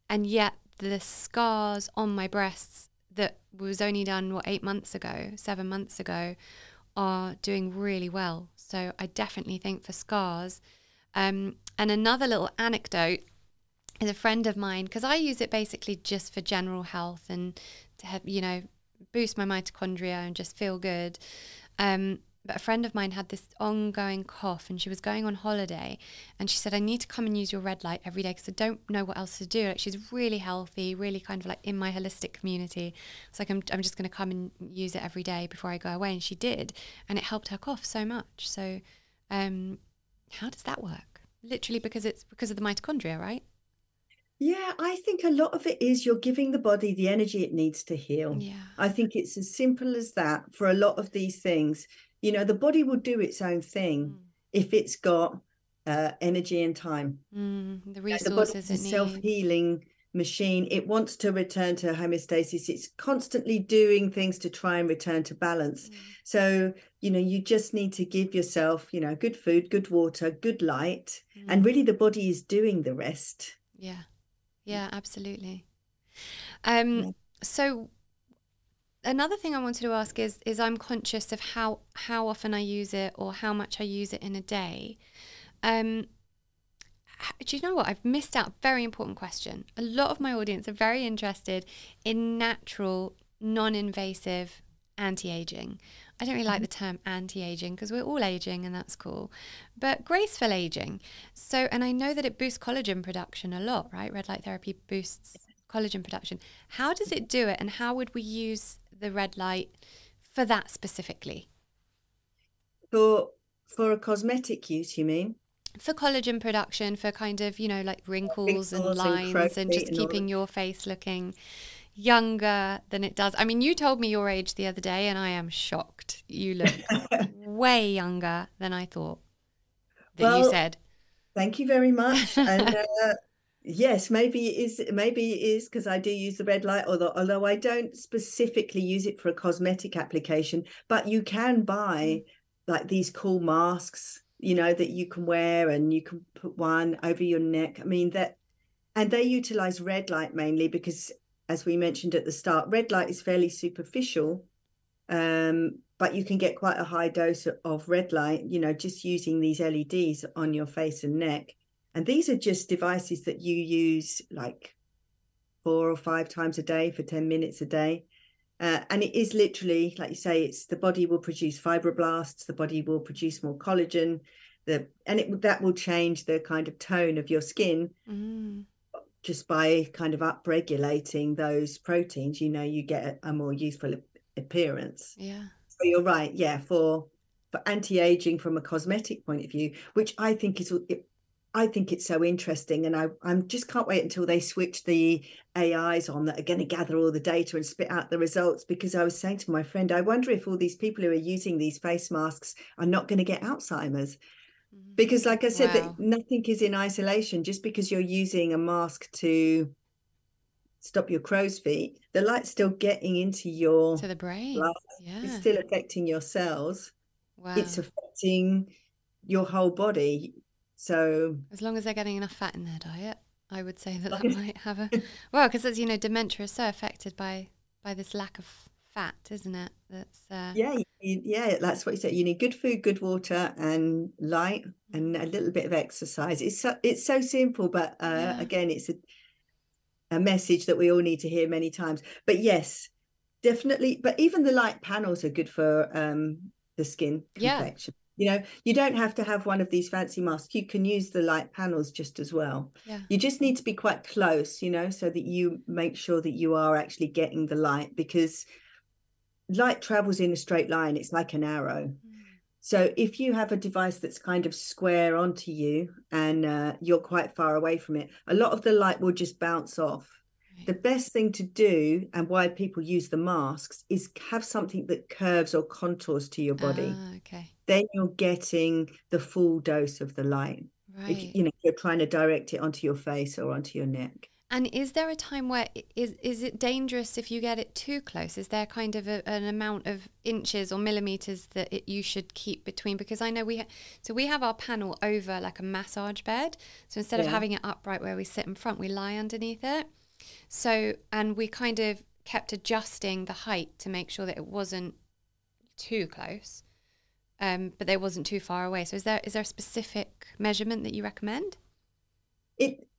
And yet the scars on my breasts that was only done, 8 months ago, 7 months ago, are doing really well. So I definitely think for scars. And another little anecdote is a friend of mine, because I use it basically just for general health and to have, you know, boost my mitochondria and just feel good. But a friend of mine had this ongoing cough and she was going on holiday and she said, I need to come and use your red light every day because I don't know what else to do. Like, she's really healthy, really kind of like in my holistic community. It's like, I'm just going to come and use it every day before I go away. And she did. And it helped her cough so much. So how does that work? Literally because of the mitochondria, right? Yeah, I think a lot of it is you're giving the body the energy it needs to heal. Yeah. I think it's as simple as that for a lot of these things. You know, the body will do its own thing if it's got energy and time. The resources it needs. The body is a self-healing machine. It wants to return to homeostasis. It's constantly doing things to try and return to balance. So, you know, you just need to give yourself, you know, good food, good water, good light, and really the body is doing the rest. Yeah, absolutely. So another thing I wanted to ask is I'm conscious of how often I use it or how much I use it in a day. Do you know what? I've missed out a very important question. A lot of my audience are very interested in natural, non-invasive anti-aging. I don't really like the term anti-aging because we're all aging and that's cool, but graceful aging. So, and I know that it boosts collagen production a lot, right? Red light therapy boosts collagen production. How does it do it, and how would we use the red light for that specifically? For a cosmetic use, you mean? For collagen production, for kind of, you know, like wrinkles and lines and just keeping your face looking younger than it does. I mean, you told me your age the other day and I am shocked. You look way younger than I thought that you said. Thank you very much. And yes, maybe it is because I do use the red light, although I don't specifically use it for a cosmetic application, but you can buy like these cool masks, you know, that you can wear, and you can put one over your neck. I mean, and they utilize red light mainly because, as we mentioned at the start, red light is fairly superficial, but you can get quite a high dose of red light, you know, just using these LEDs on your face and neck. And these are just devices that you use like 4 or 5 times a day for 10 minutes a day. And it is literally, like you say, the body will produce fibroblasts, the body will produce more collagen, that will change the kind of tone of your skin. Just by kind of upregulating those proteins, you know, you get a more youthful appearance. Yeah. So you're right. Yeah. For anti-aging from a cosmetic point of view, which I think it's so interesting. And I'm just can't wait until they switch the AIs on that are going to gather all the data and spit out the results. Because I was saying to my friend, I wonder if all these people who are using these face masks are not going to get Alzheimer's. Because like I said, that nothing is in isolation. Just because you're using a mask to stop your crow's feet, the light's still getting into your To the brain. blood. Yeah. It's still affecting your cells. Wow. It's affecting your whole body. So as long as they're getting enough fat in their diet, I would say that that might have a well, because as you know, dementia is so affected by this lack of fat, isn't it? That's yeah, that's what you said. You need good food, good water, and light, and a little bit of exercise. It's so simple, but again, it's a message that we all need to hear many times. But yes, definitely. But even the light panels are good for the skin complexion. You know, you don't have to have one of these fancy masks. You can use the light panels just as well. Yeah. You just need to be quite close, you know, so that you make sure that you are actually getting the light, because light travels in a straight line. It's like an arrow. So if you have a device that's kind of square onto you and you're quite far away from it, a lot of the light will just bounce off. Right. The best thing to do, and why people use the masks, is have something that curves or contours to your body. Okay. Then you're getting the full dose of the light. Right. If you know, you're trying to direct it onto your face or onto your neck. And is there a time where is it dangerous if you get it too close? Is there kind of an amount of inches or millimeters that you should keep between? Because I know we have our panel over like a massage bed. So instead of having it upright where we sit in front, we lie underneath it. So, and we kind of kept adjusting the height to make sure that it wasn't too close, but they wasn't too far away. So is there a specific measurement that you recommend?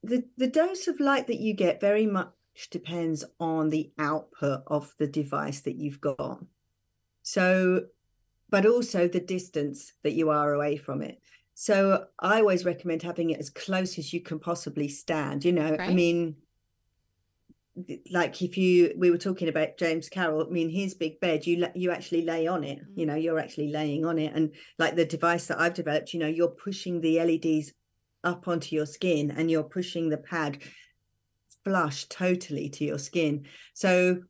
The dose of light that you get very much depends on the output of the device that you've got. So, but also the distance that you are away from it. So I always recommend having it as close as you can possibly stand. You know, right. I mean, like we were talking about James Carroll, I mean, his big bed, you actually lay on it, you know, you're actually laying on it. And like the device that I've developed, you know, you're pushing the LEDs up onto your skin and you're pushing the pad flush totally to your skin. So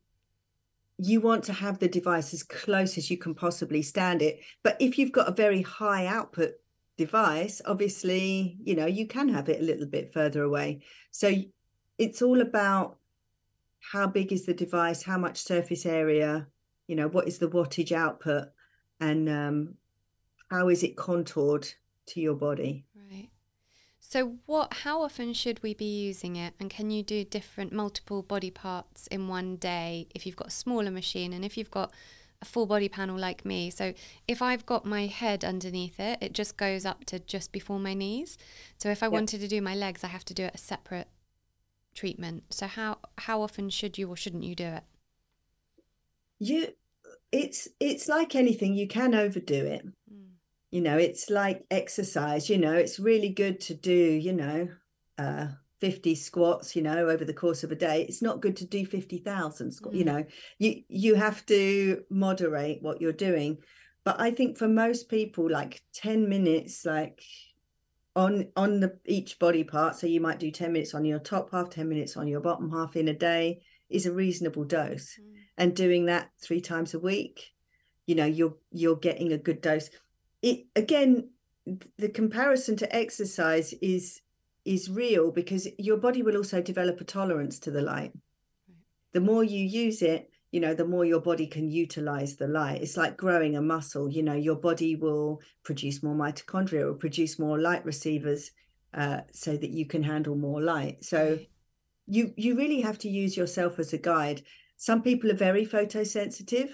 you want to have the device as close as you can possibly stand it. But if you've got a very high output device, obviously, you know, you can have it a little bit further away. So it's all about how big is the device, how much surface area, you know, what is the wattage output, and how is it contoured to your body. Right. So how often should we be using it? And can you do multiple body parts in one day if you've got a smaller machine and if you've got a full body panel like me? So if I've got my head underneath it, it just goes up to just before my knees. So if I wanted to do my legs, I have to do it a separate treatment. So how often should you or shouldn't you do it? It's like anything, you can overdo it. You know, it's like exercise, you know, it's really good to do, you know, 50 squats, you know, over the course of a day. It's not good to do 50,000 squats, you know, you have to moderate what you're doing. But I think for most people, like 10 minutes, like on each body part, so you might do 10 minutes on your top half, 10 minutes on your bottom half in a day, is a reasonable dose. And doing that 3 times a week, you know, you're getting a good dose. It again, the comparison to exercise is real, because your body will also develop a tolerance to the light. The more you use it, you know, the more your body can utilize the light. It's like growing a muscle. You know, your body will produce more mitochondria, or produce more light receivers, so that you can handle more light. So you really have to use yourself as a guide. Some people are very photosensitive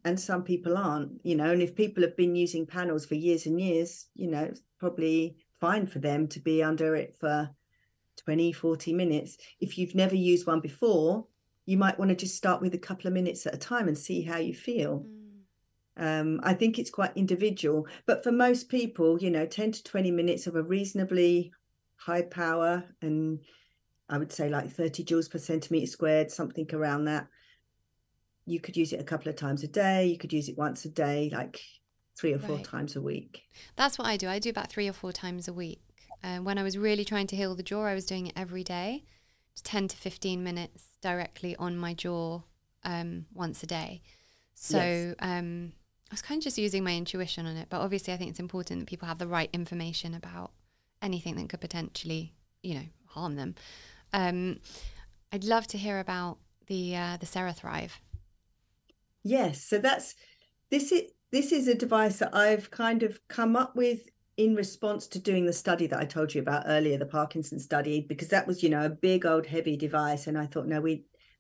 and some people aren't, you know, and if people have been using panels for years and years, you know, it's probably fine for them to be under it for 20, 40 minutes. If you've never used one before, you might want to just start with a couple of minutes at a time and see how you feel. I think it's quite individual, but for most people, you know, 10 to 20 minutes of a reasonably high power, and I would say like 30 joules per centimeter squared, something around that. You could use it a couple of times a day. You could use it once a day, like 3 or 4 times a week. That's what I do. I do about 3 or 4 times a week. When I was really trying to heal the jaw, I was doing it every day, 10 to 15 minutes directly on my jaw once a day. So I was kind of just using my intuition on it. But obviously, I think it's important that people have the right information about anything that could potentially, you know, harm them. I'd love to hear about the SeraThrive. Yes, so this is a device that I've kind of come up with in response to doing the study that I told you about earlier, the Parkinson study, because that was, a big old heavy device. And I thought, no,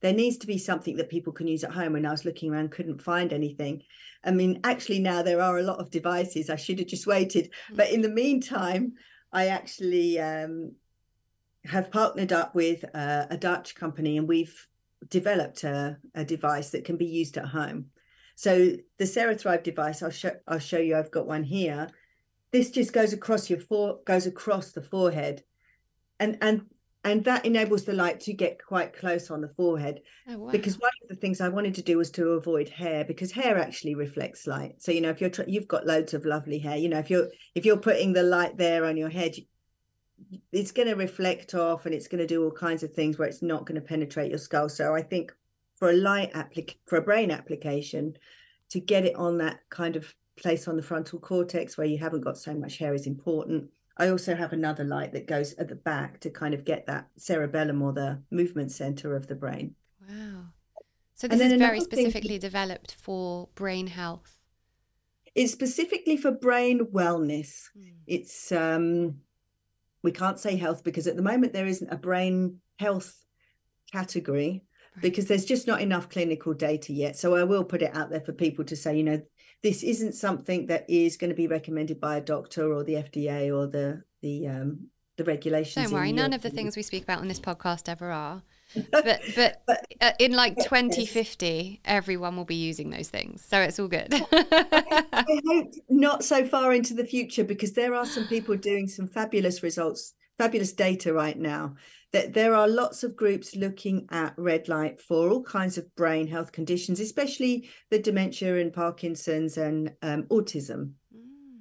there needs to be something that people can use at home. And I was looking around, couldn't find anything. I mean, actually now there are a lot of devices. I should have just waited. But in the meantime, I actually have partnered up with a Dutch company, and we've developed a device that can be used at home. So the SeraThrive device, I'll show you. I've got one here. This just goes across the forehead, and that enables the light to get quite close on the forehead. Oh, wow. Because one of the things I wanted to do was to avoid hair, because hair actually reflects light. So if you've got loads of lovely hair, if you're putting the light there on your head, it's going to reflect off, and it's going to do all kinds of things where it's not going to penetrate your skull. So I think for a brain application, to get it on that kind of place on the frontal cortex where you haven't got so much hair is important. I also have another light that goes at the back to kind of get that cerebellum, or the movement center of the brain. Wow. So this is very specifically developed for brain health. It's specifically for brain wellness. It's we can't say health because at the moment there isn't a brain health category, because there's just not enough clinical data yet. So I will put it out there for people to say, this isn't something that is going to be recommended by a doctor or the FDA or the regulations. Don't worry, none of the things we speak about on this podcast ever are. But in 2050, everyone will be using those things. So it's all good. I hope not so far into the future, because there are some people doing some fabulous results, fabulous data right now. That there are lots of groups looking at red light for all kinds of brain health conditions, especially the dementia and Parkinson's and autism.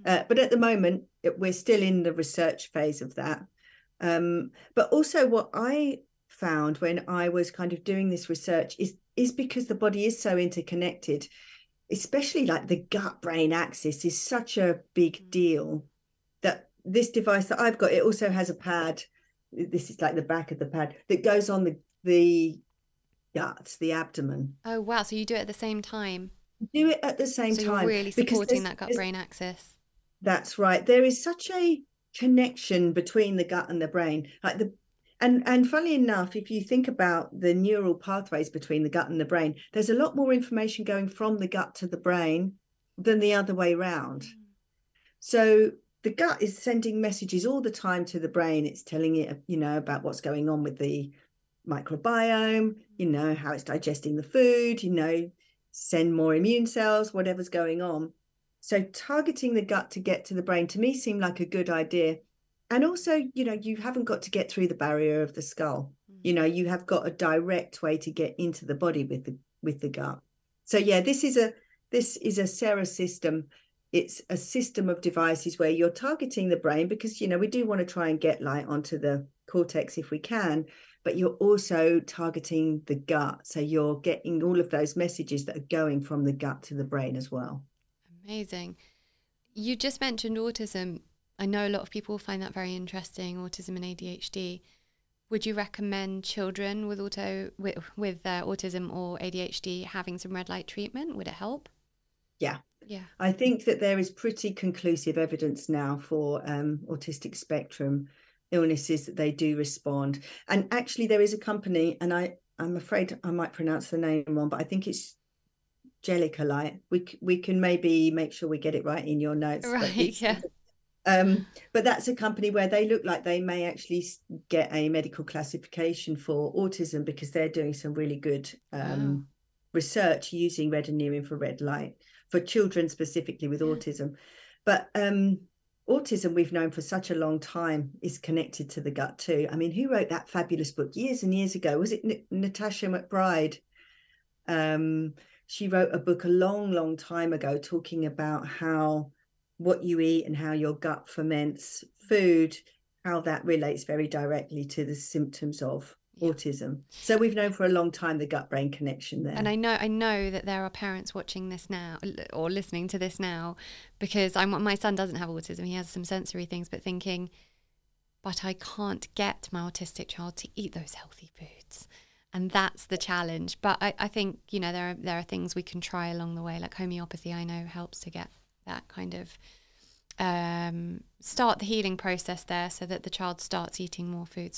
But at the moment, we're still in the research phase of that. But also what I found when I was kind of doing this research is because the body is so interconnected, especially like the gut-brain axis is such a big deal, that this device that I've got, it also has a pad. This is like the back of the pad that goes on the guts, the abdomen. Oh, wow. So you do it at the same time? Do it at the same time. So you're really supporting that gut-brain axis. That's right. There is such a connection between the gut and the brain. And funnily enough, if you think about the neural pathways between the gut and the brain, there's a lot more information going from the gut to the brain than the other way around. So the gut is sending messages all the time to the brain. It's telling it, about what's going on with the microbiome, how it's digesting the food, send more immune cells, whatever's going on. So targeting the gut to get to the brain, to me, seemed like a good idea. And also, you haven't got to get through the barrier of the skull. You have got a direct way to get into the body with the gut. So yeah, this is a Sera system. It's a system of devices where you're targeting the brain, because, we do want to try and get light onto the cortex if we can, but you're also targeting the gut. So you're getting all of those messages that are going from the gut to the brain as well. Amazing. You just mentioned autism. I know a lot of people find that very interesting, autism and ADHD. Would you recommend children with autism or ADHD having some red light treatment? Would it help? Yeah. Yeah. I think that there is pretty conclusive evidence now for autistic spectrum illnesses that they do respond. And actually there is a company, and I'm afraid I might pronounce the name wrong, but I think it's Jellica Light. We can maybe make sure we get it right in your notes. Right, yeah. But that's a company where they look like they may actually get a medical classification for autism, because they're doing some really good research using red and near infrared light for children specifically with autism. But autism, we've known for such a long time, is connected to the gut too. I mean, who wrote that fabulous book years and years ago? Was it Natasha McBride? She wrote a book a long time ago talking about how what you eat and how your gut ferments food, how that relates very directly to the symptoms of autism. So we've known for a long time the gut-brain connection there. And I know that there are parents watching this now or listening to this now, because my son doesn't have autism. He has some sensory things, but thinking, but I can't get my autistic child to eat those healthy foods. And that's the challenge. But I think, you know, there are things we can try along the way, like homeopathy, I know helps to get that kind of start the healing process there, so that the child starts eating more food.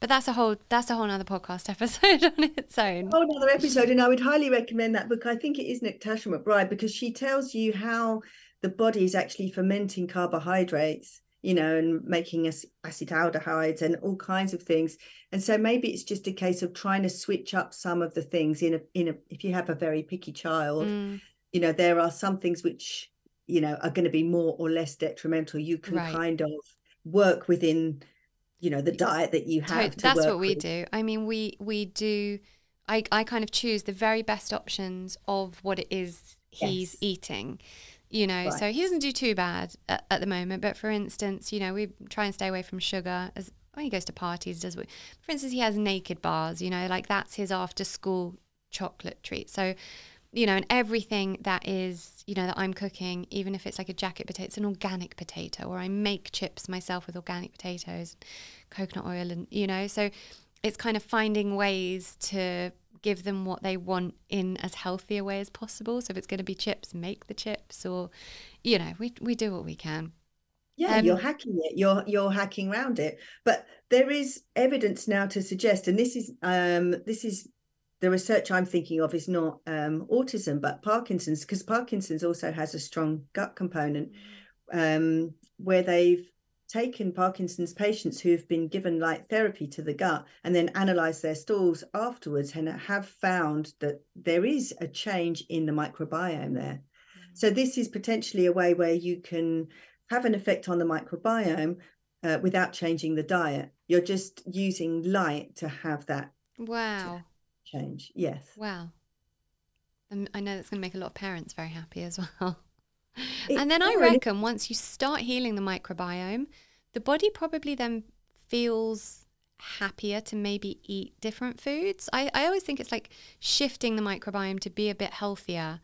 But that's a whole nother podcast episode on its own. Oh, another episode. And I would highly recommend that book. I think it is Natasha McBride, because she tells you how the body is actually fermenting carbohydrates, you know, and making acetaldehydes and all kinds of things. And so maybe it's just a case of trying to switch up some of the things if you have a very picky child, you know, there are some things which, you know, are going to be more or less detrimental. You can kind of work within, you know, the diet that you have. That's what we do. I mean, we do, I kind of choose the very best options of what it is he's eating. You know, so he doesn't do too bad at the moment. But for instance, you know, we try and stay away from sugar when he goes to parties. For instance, he has naked bars, you know, like that's his after school chocolate treat. So, you know, and everything that is, you know, that I'm cooking, even if it's like a jacket potato, it's an organic potato, or I make chips myself with organic potatoes, coconut oil, and, you know, so it's kind of finding ways to give them what they want in as healthy a way as possible. So if it's going to be chips, make the chips, or, you know, we do what we can. Yeah, you're hacking it. You're hacking around it. But there is evidence now to suggest, and this is the research I'm thinking of is not autism, but Parkinson's, because Parkinson's also has a strong gut component, where they've taken Parkinson's patients who've been given light therapy to the gut and then analyzed their stools afterwards, and have found that there is a change in the microbiome there. So this is potentially a way where you can have an effect on the microbiome without changing the diet. You're just using light to have that change. Yes. Wow. I know that's going to make a lot of parents very happy as well. And then I reckon once you start healing the microbiome, the body probably then feels happier to maybe eat different foods. I always think it's like shifting the microbiome to be a bit healthier.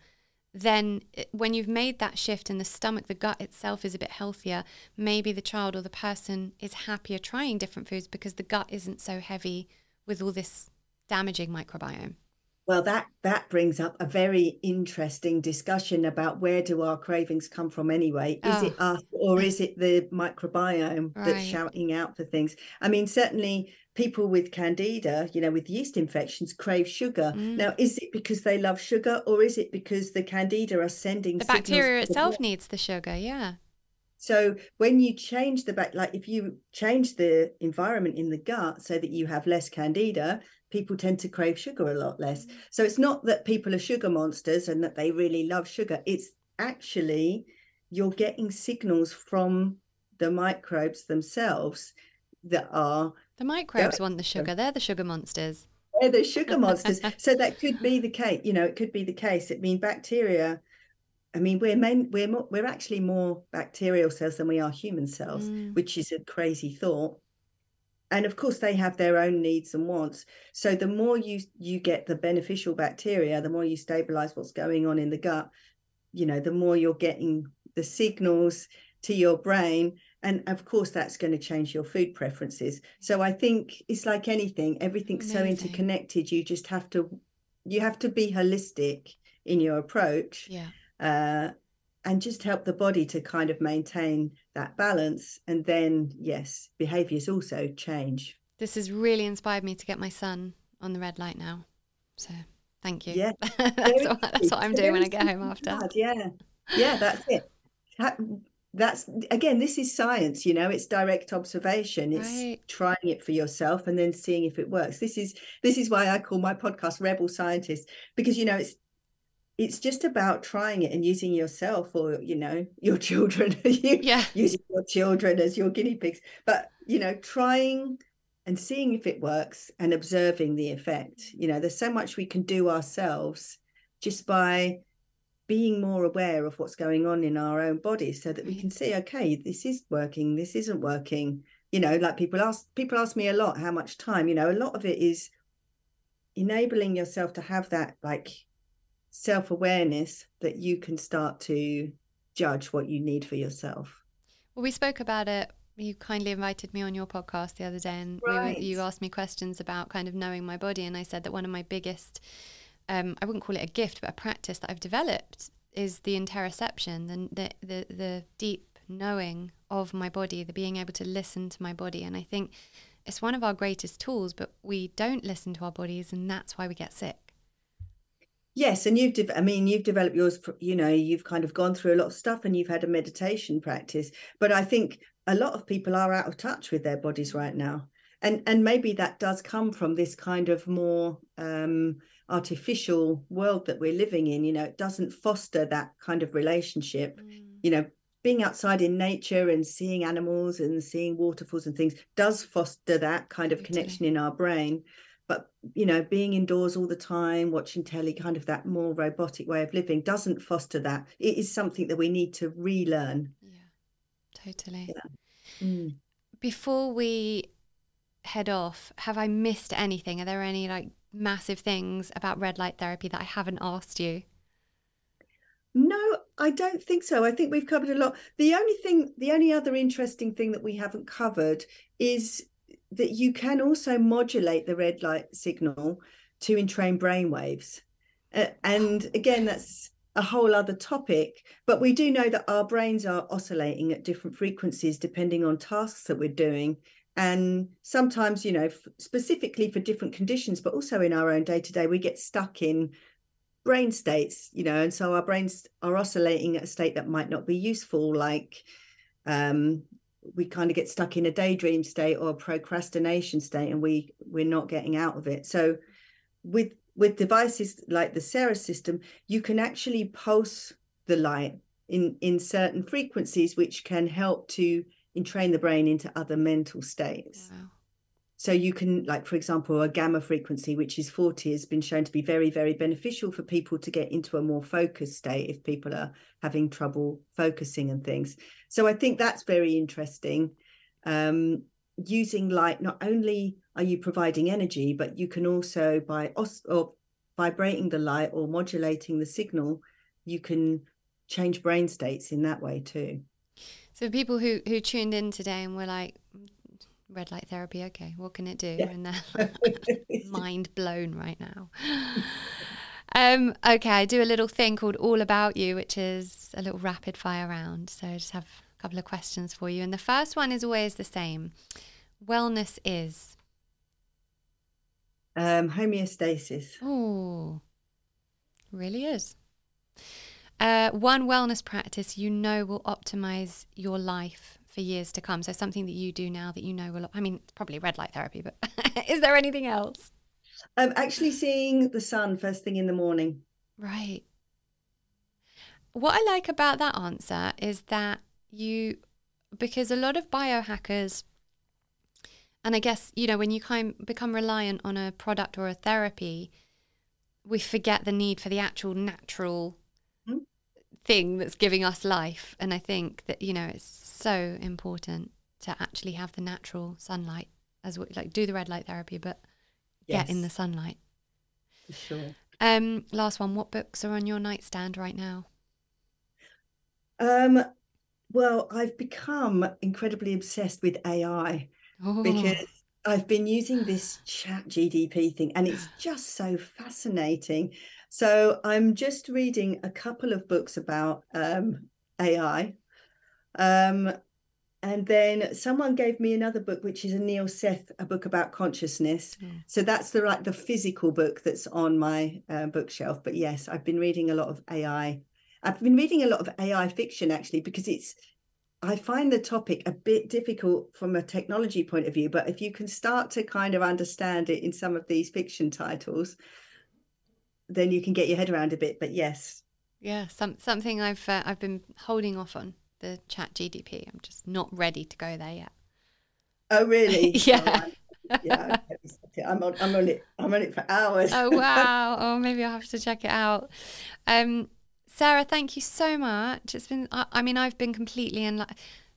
Then when you've made that shift and the stomach, the gut itself is a bit healthier, maybe the child or the person is happier trying different foods because the gut isn't so heavy with all this damaging microbiome. Well, that brings up a very interesting discussion about where do our cravings come from anyway? Is it us, or is it the microbiome that's shouting out for things? I mean, certainly people with candida, you know, with yeast infections, crave sugar. Now, is it because they love sugar, or is it because the candida are sending the bacteria itself needs the sugar? Yeah. So when you change like if you change the environment in the gut so that you have less candida, people tend to crave sugar a lot less. So it's not that people are sugar monsters and that they really love sugar. It's actually you're getting signals from the microbes themselves that are... The microbes want the sugar. They're the sugar monsters. They're the sugar monsters. So that could be the case. You know, it could be the case. I mean, bacteria... I mean, we're actually more bacterial cells than we are human cells, which is a crazy thought. And of course, they have their own needs and wants. So the more you get the beneficial bacteria, the more you stabilize what's going on in the gut, you know, the more you're getting the signals to your brain. And of course, that's going to change your food preferences. So I think it's like anything, everything's so interconnected. You just have to be holistic in your approach. Yeah. And just help the body to kind of maintain that balance. And then, yes, behaviors also change. This has really inspired me to get my son on the red light now. So thank you. Yeah. that's what I'm doing when I get home after. Yeah. Yeah, that's it. That's, again, this is science, you know, it's direct observation. It's trying it for yourself and then seeing if it works. This is why I call my podcast Rebel Scientist, because, you know, it's just about trying it and using yourself, or, you know, your children, using your children as your guinea pigs, but, you know, trying and seeing if it works and observing the effect. You know, there's so much we can do ourselves just by being more aware of what's going on in our own bodies, so that we can see, okay, this is working, this isn't working. You know, like people ask me a lot, how much time, you know, a lot of it is enabling yourself to have that, like, self-awareness that you can start to judge what you need for yourself. Well, we spoke about it You kindly invited me on your podcast the other day, and Right. you asked me questions about kind of knowing my body, and I said that one of my biggest, I wouldn't call it a gift, but a practice that I've developed is the interoception, the deep knowing of my body, the being able to listen to my body. And I think it's one of our greatest tools, but we don't listen to our bodies, and that's why we get sick. Yes, and you've developed yours. You've kind of gone through a lot of stuff, and you've had a meditation practice. But I think a lot of people are out of touch with their bodies right now, and maybe that does come from this kind of more artificial world that we're living in. It doesn't foster that kind of relationship. Being outside in nature and seeing animals and seeing waterfalls and things does foster that kind of connection in our brain. But, being indoors all the time, watching telly, kind of that more robotic way of living doesn't foster that. It is something that we need to relearn. Yeah, totally. Yeah. Before we head off, have I missed anything? Are there any like massive things about red light therapy that I haven't asked you? No, I don't think so. I think we've covered a lot. The only other interesting thing that we haven't covered is that you can also modulate the red light signal to entrain brain waves. And again, that's a whole other topic, but we do know that our brains are oscillating at different frequencies depending on tasks that we're doing. And sometimes, specifically for different conditions, but also in our own day-to-day, we get stuck in brain states, and so our brains are oscillating at a state that might not be useful, like we kind of get stuck in a daydream state or a procrastination state, and we're not getting out of it. So with devices like the Sarah system, you can actually pulse the light in certain frequencies, which can help to entrain the brain into other mental states. Wow. So you can, like, for example, a gamma frequency, which is 40, has been shown to be very, very beneficial for people to get into a more focused state if people are having trouble focusing and things. So I think that's very interesting. Using light, not only are you providing energy, but you can also, by vibrating the light or modulating the signal, you can change brain states in that way too. So people who tuned in today and were like, red light therapy, okay, what can it do? Yeah. And they're mind blown right now. Okay, I do a little thing called All About You, which is a little rapid fire round. So I just have a couple of questions for you. And the first one is always the same. Wellness is? Homeostasis. Oh, really is. One wellness practice will optimize your life for years to come. So something that you do now that will, it's probably red light therapy, but is there anything else? Actually seeing the sun first thing in the morning. Right. What I like about that answer is that because a lot of biohackers, and I guess, when you become reliant on a product or a therapy, we forget the need for the actual natural thing that's giving us life. And I think that, it's so important to actually have the natural sunlight do the red light therapy, but get in the sunlight. For sure. Last one, what books are on your nightstand right now? Well, I've become incredibly obsessed with AI because I've been using this chat GDP thing, and it's just so fascinating. So I'm just reading a couple of books about AI. And then someone gave me another book, which is a Neil Seth, a book about consciousness. So that's the physical book that's on my bookshelf. But yes, I've been reading a lot of AI. I've been reading a lot of AI fiction, actually, because I find the topic a bit difficult from a technology point of view. But if you can start to kind of understand it in some of these fiction titles, then you can get your head around a bit. But yes. Yeah, something I've been holding off on, the chat GDP. I'm just not ready to go there yet. Oh, really? Yeah. Yeah, I'm on it for hours. Oh, wow. Oh, maybe I'll have to check it out. Sarah, thank you so much. It's been, I've been completely,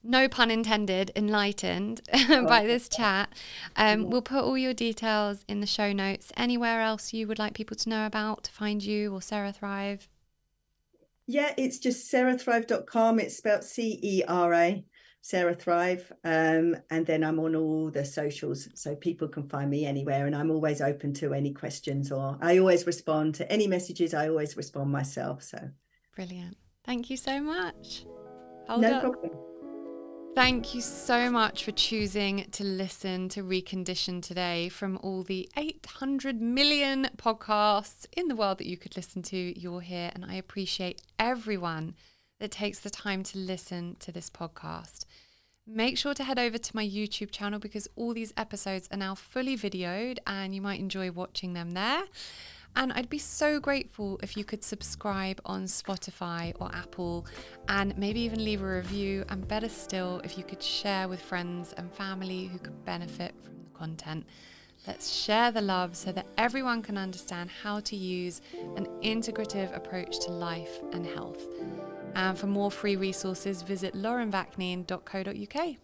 no pun intended, enlightened by this chat. We'll put all your details in the show notes. Anywhere else you would like people to know about, to find you or Sarah Thrive? Yeah, it's just sarahthrive.com. It's spelled CERA. Sarah Thrive. And then I'm on all the socials, so people can find me anywhere, and I'm always open to any questions, or I always respond to any messages. I always respond myself. So brilliant. Thank you so much. Hold no up. problem. Thank you so much for choosing to listen to Recondition today. From all the 800 million podcasts in the world that you could listen to, you're here, and I appreciate everyone that takes the time to listen to this podcast. Make sure to head over to my YouTube channel, because all these episodes are now fully videoed and you might enjoy watching them there. And I'd be so grateful if you could subscribe on Spotify or Apple, and maybe even leave a review. And better still, if you could share with friends and family who could benefit from the content. Let's share the love so that everyone can understand how to use an integrative approach to life and health. And for more free resources, visit laurenvakneen.co.uk.